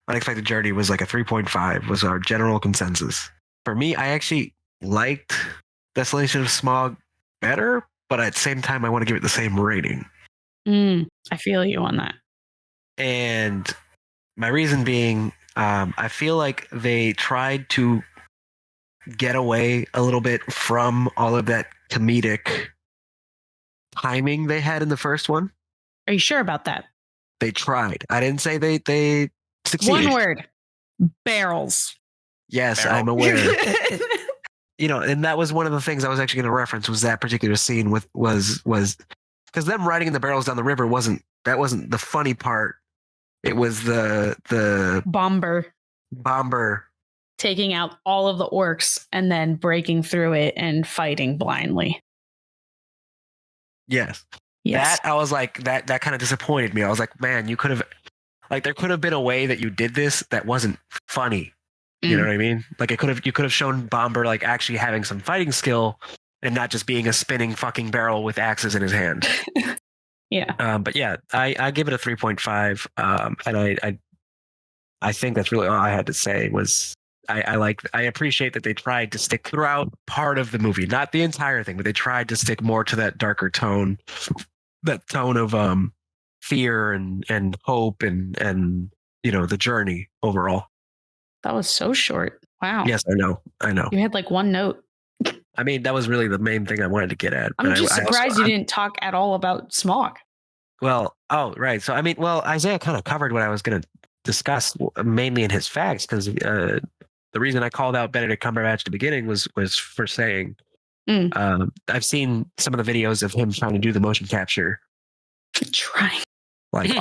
Unexpected Journey, was like a 3.5, was our general consensus. For me, I actually liked Desolation of Smaug better, but at the same time, I want to give it the same rating.
I feel you on that.
And my reason being, I feel like they tried to get away a little bit from all of that comedic timing they had in the first one.
Are you sure about that?
They tried. I didn't say they succeeded.
One word. Barrels.
Yes, I'm aware. And that was one of the things I was actually going to reference, was that particular scene was because them riding in the barrels down the river wasn't the funny part. It was the bomber
taking out all of the orcs and then breaking through it and fighting blindly.
Yes. That I was like, that kind of disappointed me. I was like, man, you could have, like, there could have been a way that you did this that wasn't funny. You know what I mean? Like, you could have shown Bomber like actually having some fighting skill and not just being a spinning fucking barrel with axes in his hand.
Yeah.
But yeah, I give it a 3.5. And I think that's really all I had to say. Was I appreciate that they tried to stick throughout part of the movie, not the entire thing, but they tried to stick more to that darker tone, that tone of fear and hope and the journey overall.
That was so short. Wow.
Yes, I know.
You had like one note.
I mean, that was really the main thing I wanted to get at.
I'm just surprised you didn't talk at all about Smaug.
Well, right. So, I mean, Isaiah kind of covered what I was going to discuss, mainly in his facts, because the reason I called out Benedict Cumberbatch at the beginning was for saying, I've seen some of the videos of him trying to do the motion capture.
Trying.
Like,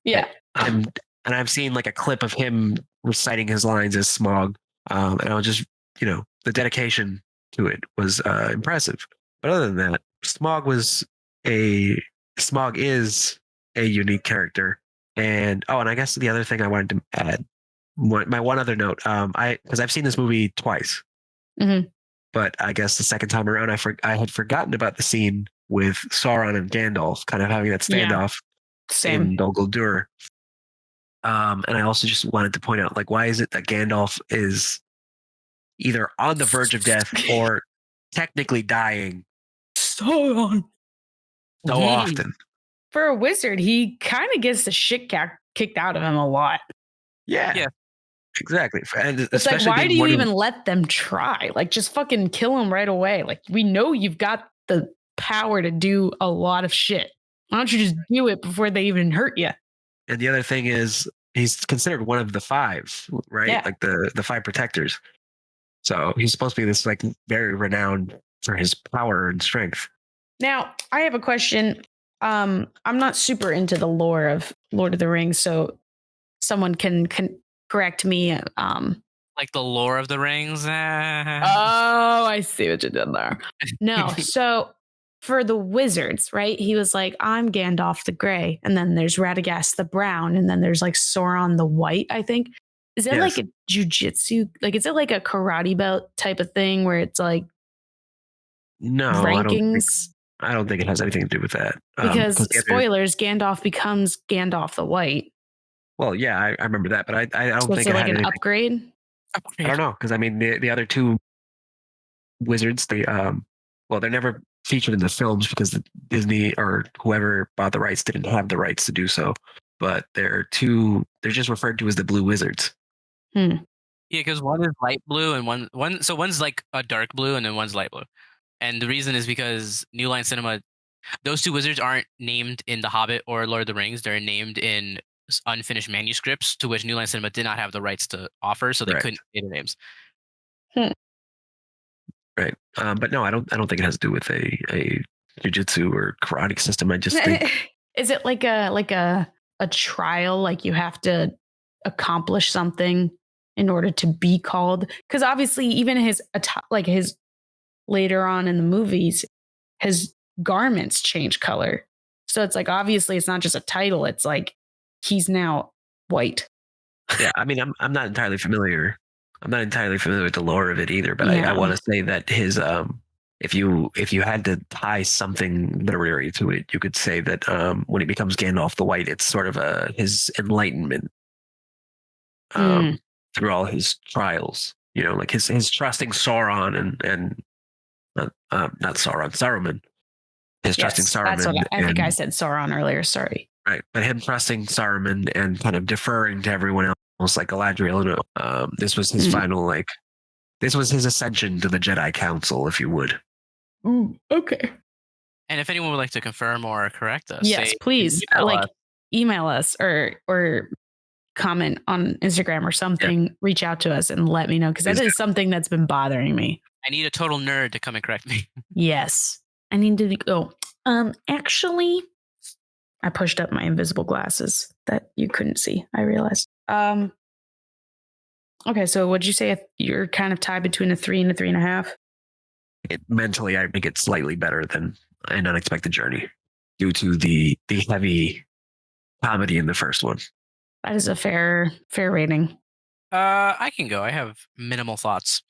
yeah.
And I've seen like a clip of him reciting his lines as Smaug. And I was just, the dedication to it was impressive. But other than that, Smaug is a unique character. And I guess the other thing I wanted to add, my one other note, because I've seen this movie twice, but I guess the second time around, I had forgotten about the scene with Sauron and Gandalf kind of having that standoff in Dol Guldur. And I also just wanted to point out, like, why is it that Gandalf is either on the verge of death or technically dying
so often? for a wizard, he kind of gets the shit kicked out of him a lot.
Yeah. Exactly. And
it's like, why do you even let them try? Like, just fucking kill him right away. Like, we know you've got the power to do a lot of shit. Why don't you just do it before they even hurt you?
And the other thing is, he's considered one of the five, right?
Yeah.
Like the five protectors. So he's supposed to be this like very renowned for his power and strength.
Now, I have a question. I'm not super into the lore of Lord of the Rings, so someone can correct me.
Like the lore of the rings.
Oh, I see what you did there. No, so for the wizards, right? He was like, I'm Gandalf the Grey, and then there's Radagast the Brown, and then there's like Sauron the White, I think. Is it like a jujitsu? Like, is it like a karate belt type of thing where it's like rankings?
I don't think it has anything to do with that.
Because spoilers, Gandalf becomes Gandalf the White.
Well, yeah, I remember that, but I don't think it
like
had
an upgrade.
I don't know, because I mean the other two wizards, they're never featured in the films because Disney or whoever bought the rights didn't have the rights to do so. But they're just referred to as the Blue Wizards.
Yeah, because one is light blue and one's like a dark blue and then one's light blue. And the reason is because New Line Cinema, those two wizards aren't named in The Hobbit or Lord of the Rings. They're named in unfinished manuscripts to which New Line Cinema did not have the rights to offer, so they couldn't say their names.
Right. But no, I don't think it has to do with a jiu-jitsu or karate system. I just think
is it like a trial, like you have to accomplish something in order to be called? Because obviously even his later on in the movies, his garments change color. So it's like, obviously it's not just a title, it's like he's now white.
Yeah, I mean, I'm not entirely familiar. I'm not entirely familiar with the lore of it either, but I want to say that his if you had to tie something literary to it, you could say that when he becomes Gandalf the White, it's sort of his enlightenment through all his trials. You know, like his trusting Sauron and not Sauron, Saruman. His trusting Saruman.
That's what I think I said Sauron earlier. Sorry.
Right, but him trusting Saruman and kind of deferring to everyone else, like Galadriel. This was his final, this was his ascension to the Jedi Council, if you would.
Okay.
And if anyone would like to confirm or correct us,
yes, please, email us or comment on Instagram or something. Yeah. Reach out to us and let me know, because that is something that's been bothering me.
I need a total nerd to come and correct me.
Yes, I need to go. Actually, I pushed up my invisible glasses that you couldn't see, I realized. Okay, so what'd you say? You're kind of tied between a 3 and a 3.5?
Mentally, I think it's slightly better than An Unexpected Journey due to the heavy comedy in the first one.
That is a fair rating.
I can go. I have minimal thoughts.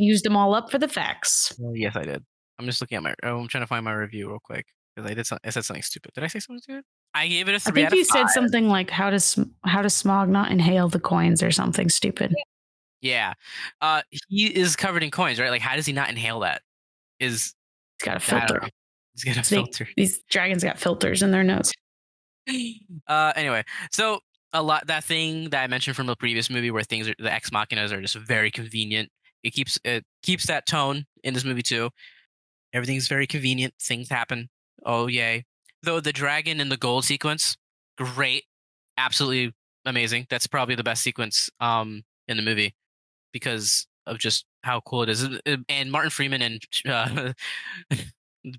Used them all up for the facts.
Well, yes, I did. I'm just looking at I'm trying to find my review real quick because I said something stupid. Did I say something stupid? I gave it a 3
I think you
5.
said something like how does Smaug not inhale the coins or something stupid.
Yeah. He is covered in coins, right? Like, how does he not inhale that? He's
got a filter.
He's got a filter.
These dragons got filters in their nose.
Anyway, so that thing that I mentioned from the previous movie where the ex machinas are just very convenient. It keeps that tone in this movie too. Everything's very convenient. Things happen. Oh yay! Though the dragon and the gold sequence, great, absolutely amazing. That's probably the best sequence in the movie because of just how cool it is. And Martin Freeman and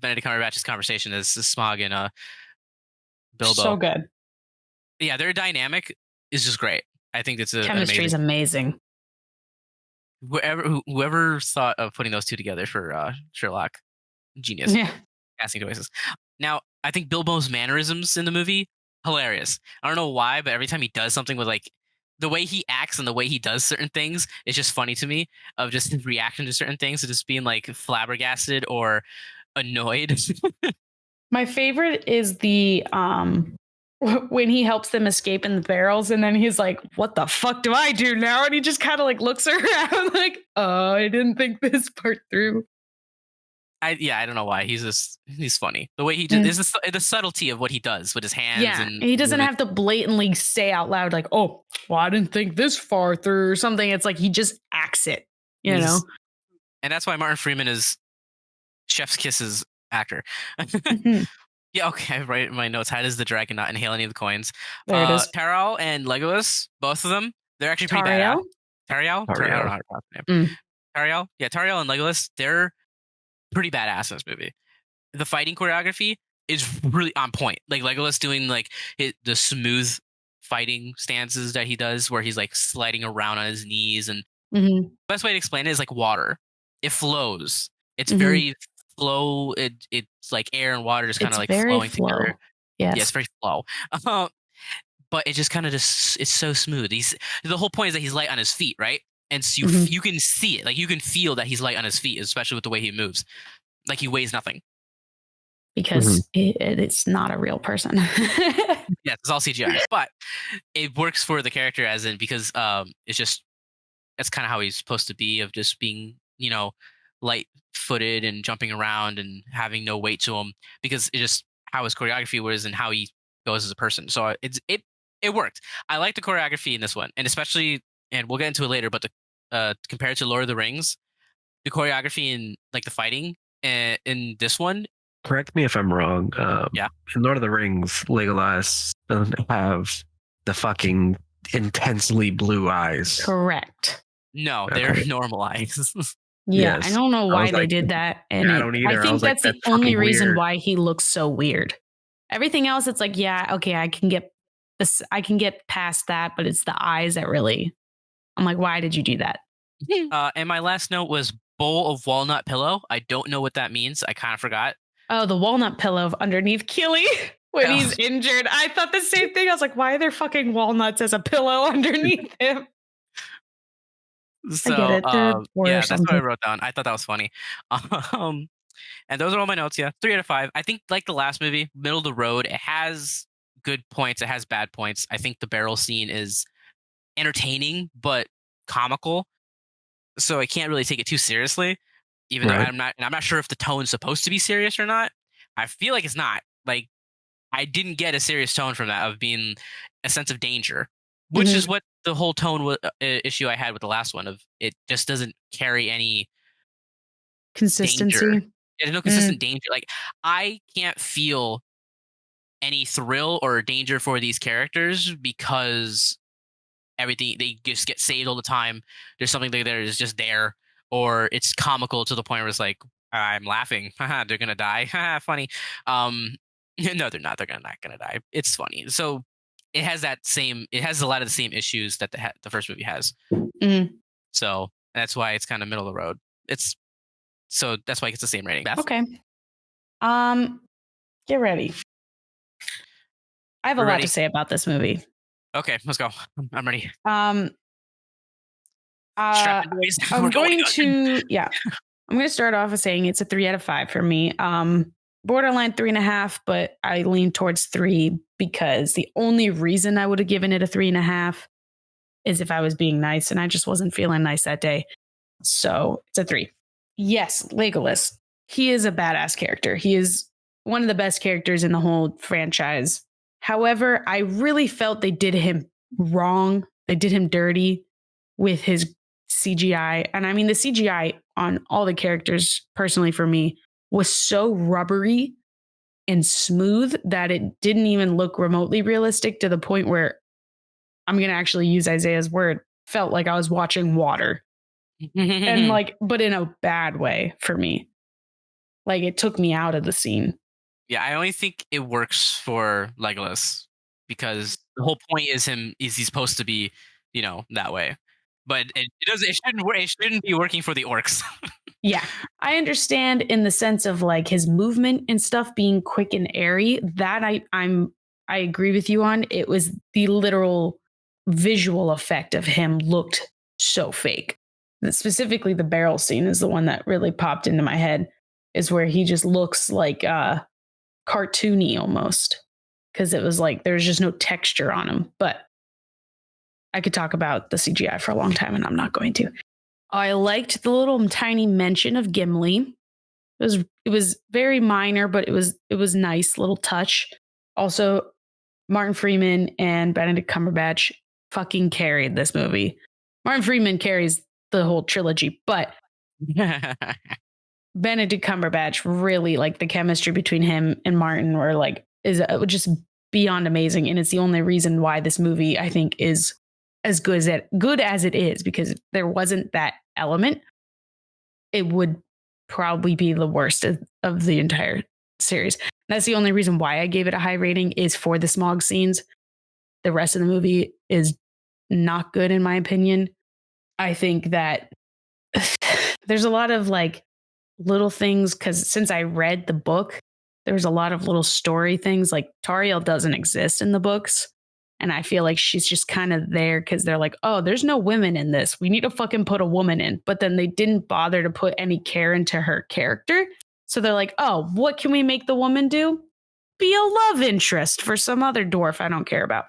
Benedict Cumberbatch's conversation is Smaug and Bilbo.
So good.
Yeah, their dynamic is just great. I think it's
chemistry is amazing.
Whoever thought of putting those two together for Sherlock, genius.
Yeah.
Casting choices. Now, I think Bilbo's mannerisms in the movie, hilarious. I don't know why, but every time he does something with the way he acts and the way he does certain things, it's just funny to me of just his reaction to certain things, to just being flabbergasted or annoyed.
My favorite is the when he helps them escape in the barrels, and then he's like, what the fuck do I do now? And he just kind of looks around like, oh, I didn't think this part through.
I don't know why. He's funny. The way he did is the subtlety of what he does with his hands.
Yeah,
and
he doesn't have to blatantly say out loud like, "Oh, well, I didn't think this far through" or something. It's like he just acts it, you know.
And that's why Martin Freeman is Chef's Kiss's actor.
Mhm.
Yeah, okay. I write in my notes. How does the dragon not inhale any of the coins?
There it is.
Tariel and Legolas, both of them, they're actually pretty badass. Tariel? I don't know how to pronounce the name. Tariel? Yeah, Tariel and Legolas, they're pretty badass in this movie. The fighting choreography is really on point. Like Legolas doing like the smooth fighting stances that he does, where he's like sliding around on his knees. And best way to explain it is like water. It flows. It's very flow. It's like air and water just kind of like flowing together.
Yes.
Yeah, it's very flow. But it just kind of it's so smooth. The whole point is that he's light on his feet, right? And so you can see it, like you can feel that he's light on his feet, especially with the way he moves. Like he weighs nothing.
Because it's not a real person.
Yeah, it's all CGI, but it works for the character because that's kind of how he's supposed to be, of just being, light-footed and jumping around and having no weight to him, because it just how his choreography was and how he goes as a person. So it worked. I like the choreography in this one, and especially, and we'll get into it later, but compared to Lord of the Rings, the choreography and like the fighting in this one.
Correct me if I'm wrong. In Lord of the Rings, Legolas doesn't have the fucking intensely blue eyes.
Correct.
No, they're normal eyes.
Yeah, yes. I don't know why they did that. And
I don't either.
I think that's the only reason why he looks so weird. Everything else, it's like, yeah, okay, I can get past that, but it's the eyes that really, I'm like, why did you do that?
And my last note was bowl of walnut pillow. I don't know what that means. I kind of forgot.
Oh, the walnut pillow underneath Killy when he's injured. I thought the same thing. I was like, why are there fucking walnuts as a pillow underneath him?
So,
I get it.
yeah, that's what I wrote down. I thought that was funny. And those are all my notes. Yeah, 3 out of 5. I think like the last movie, middle of the road. It has good points. It has bad points. I think the barrel scene is entertaining but comical, so I can't really take it too seriously. Even though I'm not sure if the tone's supposed to be serious or not. I feel like it's not. Like, I didn't get a serious tone from that, of being a sense of danger, which is what the whole tone issue I had with the last one, of it just doesn't carry any
consistency.
Danger. There's no consistent danger. Like, I can't feel any thrill or danger for these characters because everything, they just get saved all the time. There's something that is just there. Or it's comical to the point where it's like, I'm laughing. Haha, they're gonna die. Haha, funny. No, they're not. They're not gonna die. It's funny. So it has a lot of the same issues that the first movie has. So that's why it's kind of middle of the road. So that's why it gets the same rating. Beth?
Okay. Get ready. I have a lot to say about this movie.
Okay, let's go. I'm ready.
I'm going to start off with saying it's a 3 out of 5 for me. Borderline 3.5, but I lean towards 3 because the only reason I would have given it a 3.5 is if I was being nice, and I just wasn't feeling nice that day. So it's a 3. Yes, Legolas. He is a badass character. He is one of the best characters in the whole franchise. However, I really felt they did him wrong. They did him dirty with his CGI. And I mean, the CGI on all the characters, personally for me, was so rubbery and smooth that it didn't even look remotely realistic, to the point where, I'm going to actually use Isaiah's word, felt like I was watching water. And like, but in a bad way for me. Like, it took me out of the scene.
Yeah, I only think it works for Legolas because the whole point is he's supposed to be, that way. But it shouldn't be working for the orcs.
Yeah, I understand in the sense of like his movement and stuff being quick and airy. That I agree with you on. It was the literal visual effect of him looked so fake. Specifically, the barrel scene is the one that really popped into my head. Is where he just looks like cartoony almost, because it was like there's just no texture on him. But I could talk about the CGI for a long time, and I'm not going to. I liked the little tiny mention of Gimli. It was very minor, but it was nice little touch. Also, Martin Freeman and Benedict Cumberbatch fucking carried this movie. Martin Freeman carries the whole trilogy, but Benedict Cumberbatch really, like, the chemistry between him and Martin were like is just beyond amazing, and it's the only reason why this movie I think is as good as it is, because if there wasn't that element, it would probably be the worst of the entire series. That's the only reason why I gave it a high rating, is for the Smaug scenes. The rest of the movie is not good in my opinion. I think that there's a lot of like little things, because since I read the book, there's a lot of little story things. Like Tariel doesn't exist in the books. And I feel like she's just kind of there because they're like, oh, there's no women in this. We need to fucking put a woman in. But then they didn't bother to put any care into her character. So they're like, oh, what can we make the woman do? Be a love interest for some other dwarf I don't care about.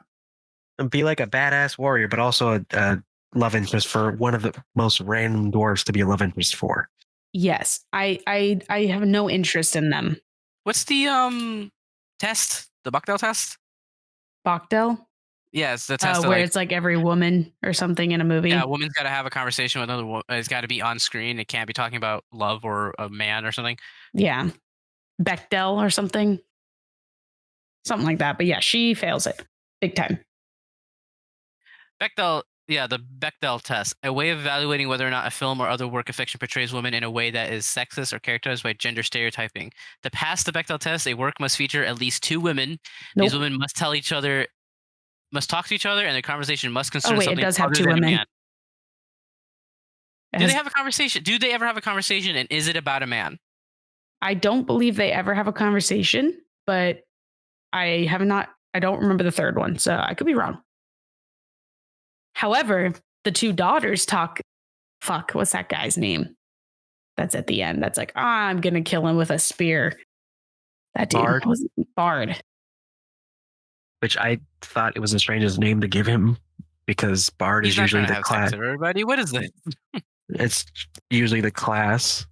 And be like a badass warrior, but also a love interest for one of the most random dwarves to be a love interest for.
Yes, I have no interest in them.
What's the test? The Bechdel test?
Bechdel?
Yeah, it's the test
where it's like every woman or something in a movie.
Yeah, a woman's got to have a conversation with another woman. It's got to be on screen. It can't be talking about love or a man or something.
Yeah. Bechdel or something. Something like that. But yeah, she fails it big time.
Bechdel, yeah, the Bechdel test, a way of evaluating whether or not a film or other work of fiction portrays women in a way that is sexist or characterized by gender stereotyping. To pass the Bechdel test, a work must feature at least two women.
Nope.
These women must talk to each other, and the conversation must concern something
it does have
other
two
than
women.
a man. Do they have a conversation? Do they ever have a conversation, and is it about a man?
I don't believe they ever have a conversation, but I don't remember the third one, so I could be wrong. However, the two daughters talk, what's that guy's name? That's at the end. That's like, I'm going to kill him with a spear. That dude was Bard.
Which I thought it was the strangest name to give him, because Bard is usually the class.
Everybody, what is it?
It's usually the class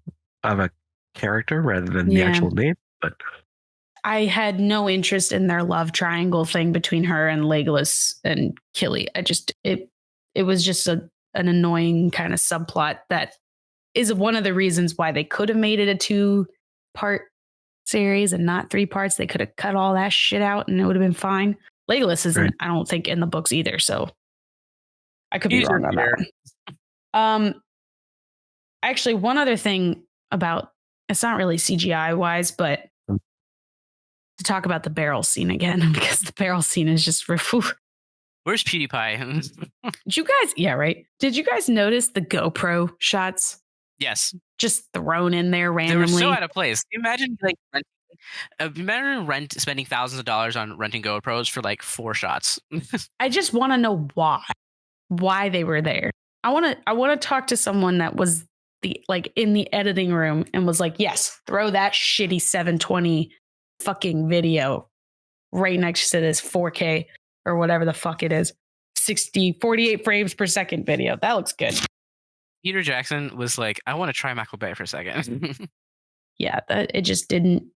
of a character rather than the actual name. But
I had no interest in their love triangle thing between her and Legolas and Killy. It was just an annoying kind of subplot that is one of the reasons why they could have made it a 2-part series and not 3 parts. They could have cut all that shit out and it would have been fine. Legolas isn't, right. I don't think, in the books either, so I could be wrong on that one. Actually, one other thing about, it's not really CGI wise, but to talk about the barrel scene again, because the barrel scene is just
Where's PewDiePie?
Did you guys? Yeah, right. Did you guys notice the GoPro shots?
Yes.
Just thrown in there randomly.
They were so out of place. Imagine spending thousands of dollars on renting GoPros for like 4 shots.
I just want to know why they were there. I want to talk to someone that was in the editing room and was like, yes, throw that shitty 720 fucking video right next to this 4K or whatever the fuck it is, 48 frames per second video. That looks good.
Peter Jackson was like, I want to try Michael Bay for a second.
Yeah, it just didn't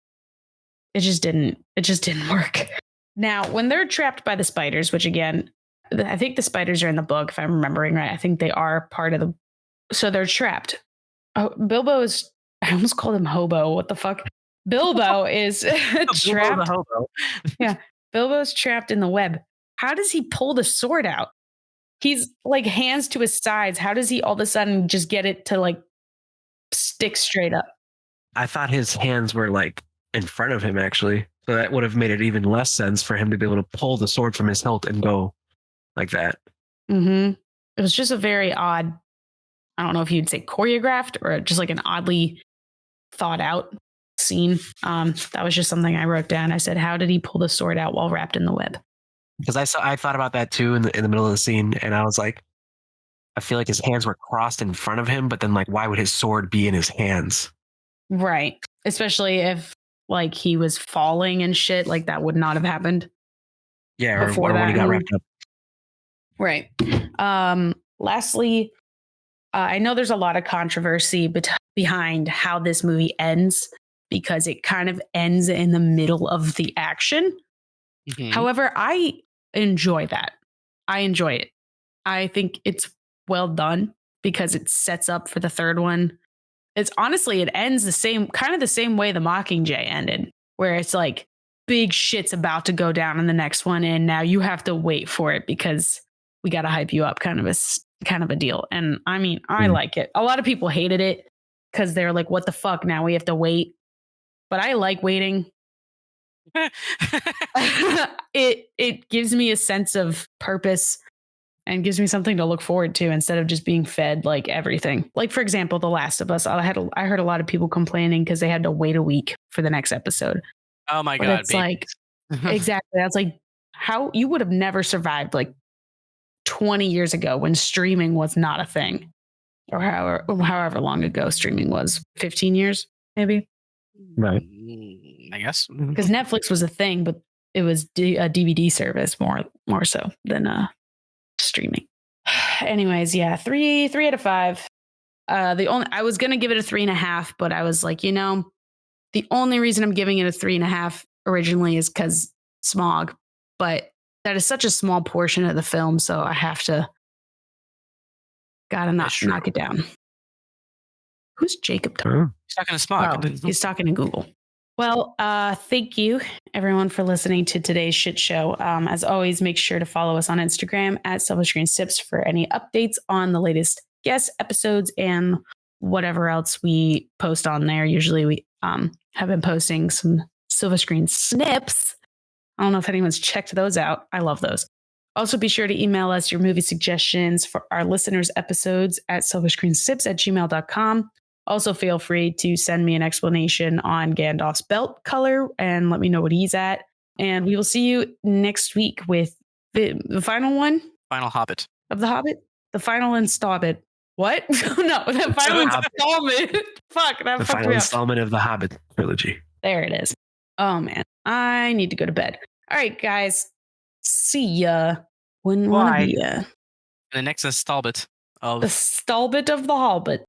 work. Now, when they're trapped by the spiders, which again, I think the spiders are in the book, if I'm remembering right. I think they are part of the, so they're trapped. Oh, Bilbo is, I almost called him hobo. What the fuck? Bilbo is trapped.
Bilbo the hobo.
Yeah. Bilbo's trapped in the web. How does he pull the sword out? He's like hands to his sides. How does he all of a sudden just get it to like stick straight up?
I thought his hands were like in front of him, actually. So that would have made it even less sense for him to be able to pull the sword from his hilt and go like that.
Mm-hmm. It was just a very odd, I don't know if you'd say choreographed or just like an oddly thought out scene. That was just something I wrote down. I said, how did he pull the sword out while wrapped in the web?
Because I thought about that too in the middle of the scene, and I was like, I feel like his hands were crossed in front of him, but then like, why would his sword be in his hands?
Right. Especially if like he was falling and shit, like that would not have happened.
Yeah, or when he got wrapped up.
Right. Lastly, I know there's a lot of controversy behind how this movie ends because it kind of ends in the middle of the action.
Mhm.
However, I enjoy that. I enjoy it. I think it's well done because it sets up for the third one. It's honestly, it ends the same way the Mockingjay ended, where it's like big shit's about to go down in the next one, and now you have to wait for it because we got to hype you up, kind of a deal. And I mean, I like it. A lot of people hated it because they're like, "What the fuck? Now we have to wait." But I like waiting. It gives me a sense of purpose and gives me something to look forward to instead of just being fed like everything. Like, for example, The Last of Us. I heard a lot of people complaining because they had to wait a week for the next episode.
Oh my
But
god!
it's like, exactly. That's like how you would have never survived like 20 years ago when streaming was not a thing, or however long ago streaming was. 15 years, maybe.
Right.
I guess.
Because Netflix was a thing, but it was a DVD service more so than streaming. Anyways, yeah, 3 out of 5. I was gonna give it a 3.5, but I was like, the only reason I'm giving it a 3.5 originally is because Smaug, but that is such a small portion of the film, so I have to knock it down. Who's Jacob talking?
He's talking to Smaug.
Oh, he's talking to Google. Well, thank you everyone for listening to today's shit show. As always, make sure to follow us on Instagram at Silver Screen Sips for any updates on the latest guest episodes and whatever else we post on there. Usually we have been posting some Silver Screen snips. I don't know if anyone's checked those out. I love those. Also, be sure to email us your movie suggestions for our listeners' episodes at silverscreensips@gmail.com. Also, feel free to send me an explanation on Gandalf's belt color and let me know what he's at. And we will see you next week with the final one.
Final Hobbit.
Of The Hobbit? The final installment. What? No, the final installment. Fuck, that
the
fucked
final
me up.
installment of the Hobbit trilogy.
There it is. Oh, man. I need to go to bed. All right, guys. See ya. Wouldn't want to be ya.
The next installment of
The Stallbit of the Hobbit.